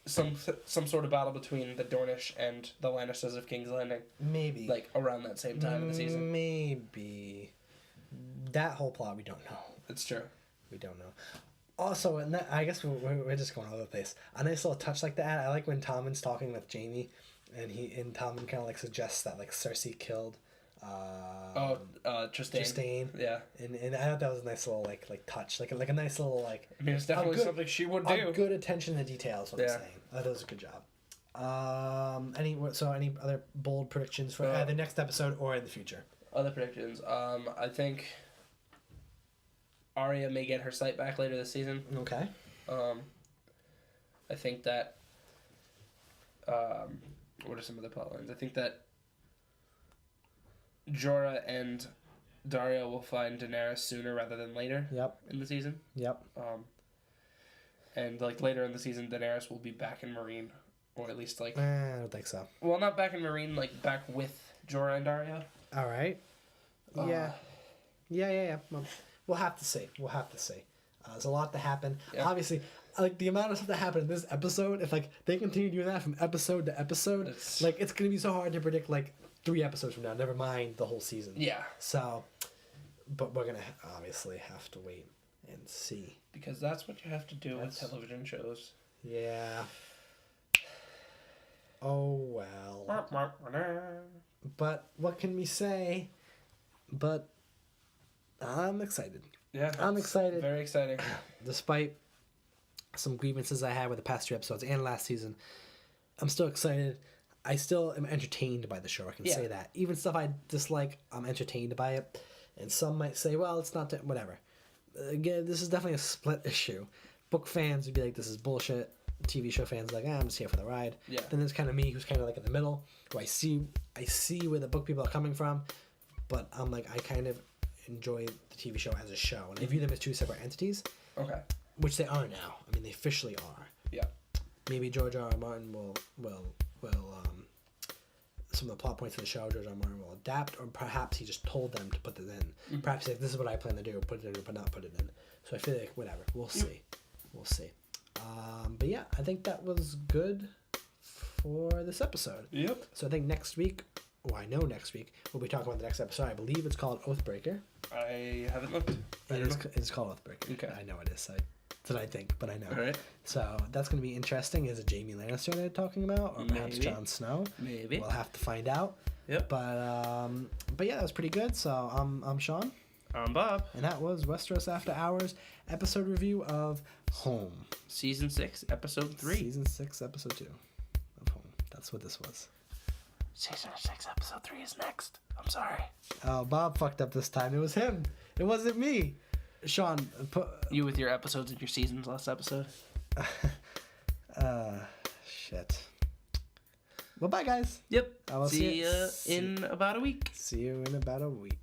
some sort of battle between the Dornish and the Lannisters of King's Landing, Maybe like around that same time in the season. Maybe that whole plot we don't know. It's true. We don't know. Also, and that, I guess we're just going all over the place. A nice little touch like that. I like when Tommen's talking with Jaime, and Tommen kind of like suggests that like Cersei killed. Trystane. Trystane. Yeah. And I thought that was a nice little like touch, like a nice little like. I mean, it's definitely something she would do. A good attention to detail is what I'm Yeah. saying. That was a good job. Any other bold predictions for the next episode or in the future? Other predictions. I think Arya may get her sight back later this season. Okay. I think that. What are some other plot lines? I think that Jorah and Dario will find Daenerys sooner rather than later. Yep. In the season. Yep. And like later in the season, Daenerys will be back in Marine, or at least like. I don't think so. Well, not back in Marine, like back with Jorah and Dario. All right. Yeah. Yeah. Well, we'll have to see. There's a lot to happen. Yeah. Obviously, like the amount of stuff that happened in this episode, if like they continue doing that from episode to episode, it's gonna be so hard to predict like 3 episodes from now. Never mind the whole season. Yeah. So, but we're gonna obviously have to wait and see. Because that's what you have to do with television shows. Yeah. Oh well. But what can we say? But I'm excited. Yeah, I'm excited. Very exciting. Despite some grievances I had with the past 2 episodes and last season, I'm still excited. I still am entertained by the show. I can say that. Even stuff I dislike, I'm entertained by it. And some might say, well, it's not whatever. Again, this is definitely a split issue. Book fans would be like, this is bullshit. TV show fans are like, I'm just here for the ride. Yeah. Then there's kind of me, who's kind of like in the middle, who I see where the book people are coming from, but I'm like, I kind of enjoy the TV show as a show, and I view them as 2 separate entities. Okay. Which they are now. I mean, they officially are. Yeah. Maybe George R. R. Martin will some of the plot points of the show, George R. R. Martin will adapt, or perhaps he just told them to put this in. Mm-hmm. Perhaps he's like, this is what I plan to do, put it in or not put it in. So I feel like, whatever, we'll see. We'll see. But yeah, I think that was good for this episode. Yep. So I think next week, I know next week, we'll be talking about the next episode. I believe it's called Oathbreaker. I haven't looked. It's called Oathbreaker. Okay. I know it is. That's what I think, but I know. All right. So that's going to be interesting. Is it Jaime Lannister they're talking about, or perhaps Maybe. Jon Snow? Maybe. We'll have to find out. Yep. But yeah, that was pretty good. So I'm Sean, I'm Bob. and that was Westeros After Hours episode review of Home, Season 6, Episode 3. Season 6, Episode 2 of Home. That's what this was. Season 6, Episode 3 is next. I'm sorry. Oh, Bob fucked up this time. It was him. It wasn't me. Sean, You with your episodes and your seasons last episode. shit. Well, bye, guys. Yep. I will See see ya in about a week. See you in about a week.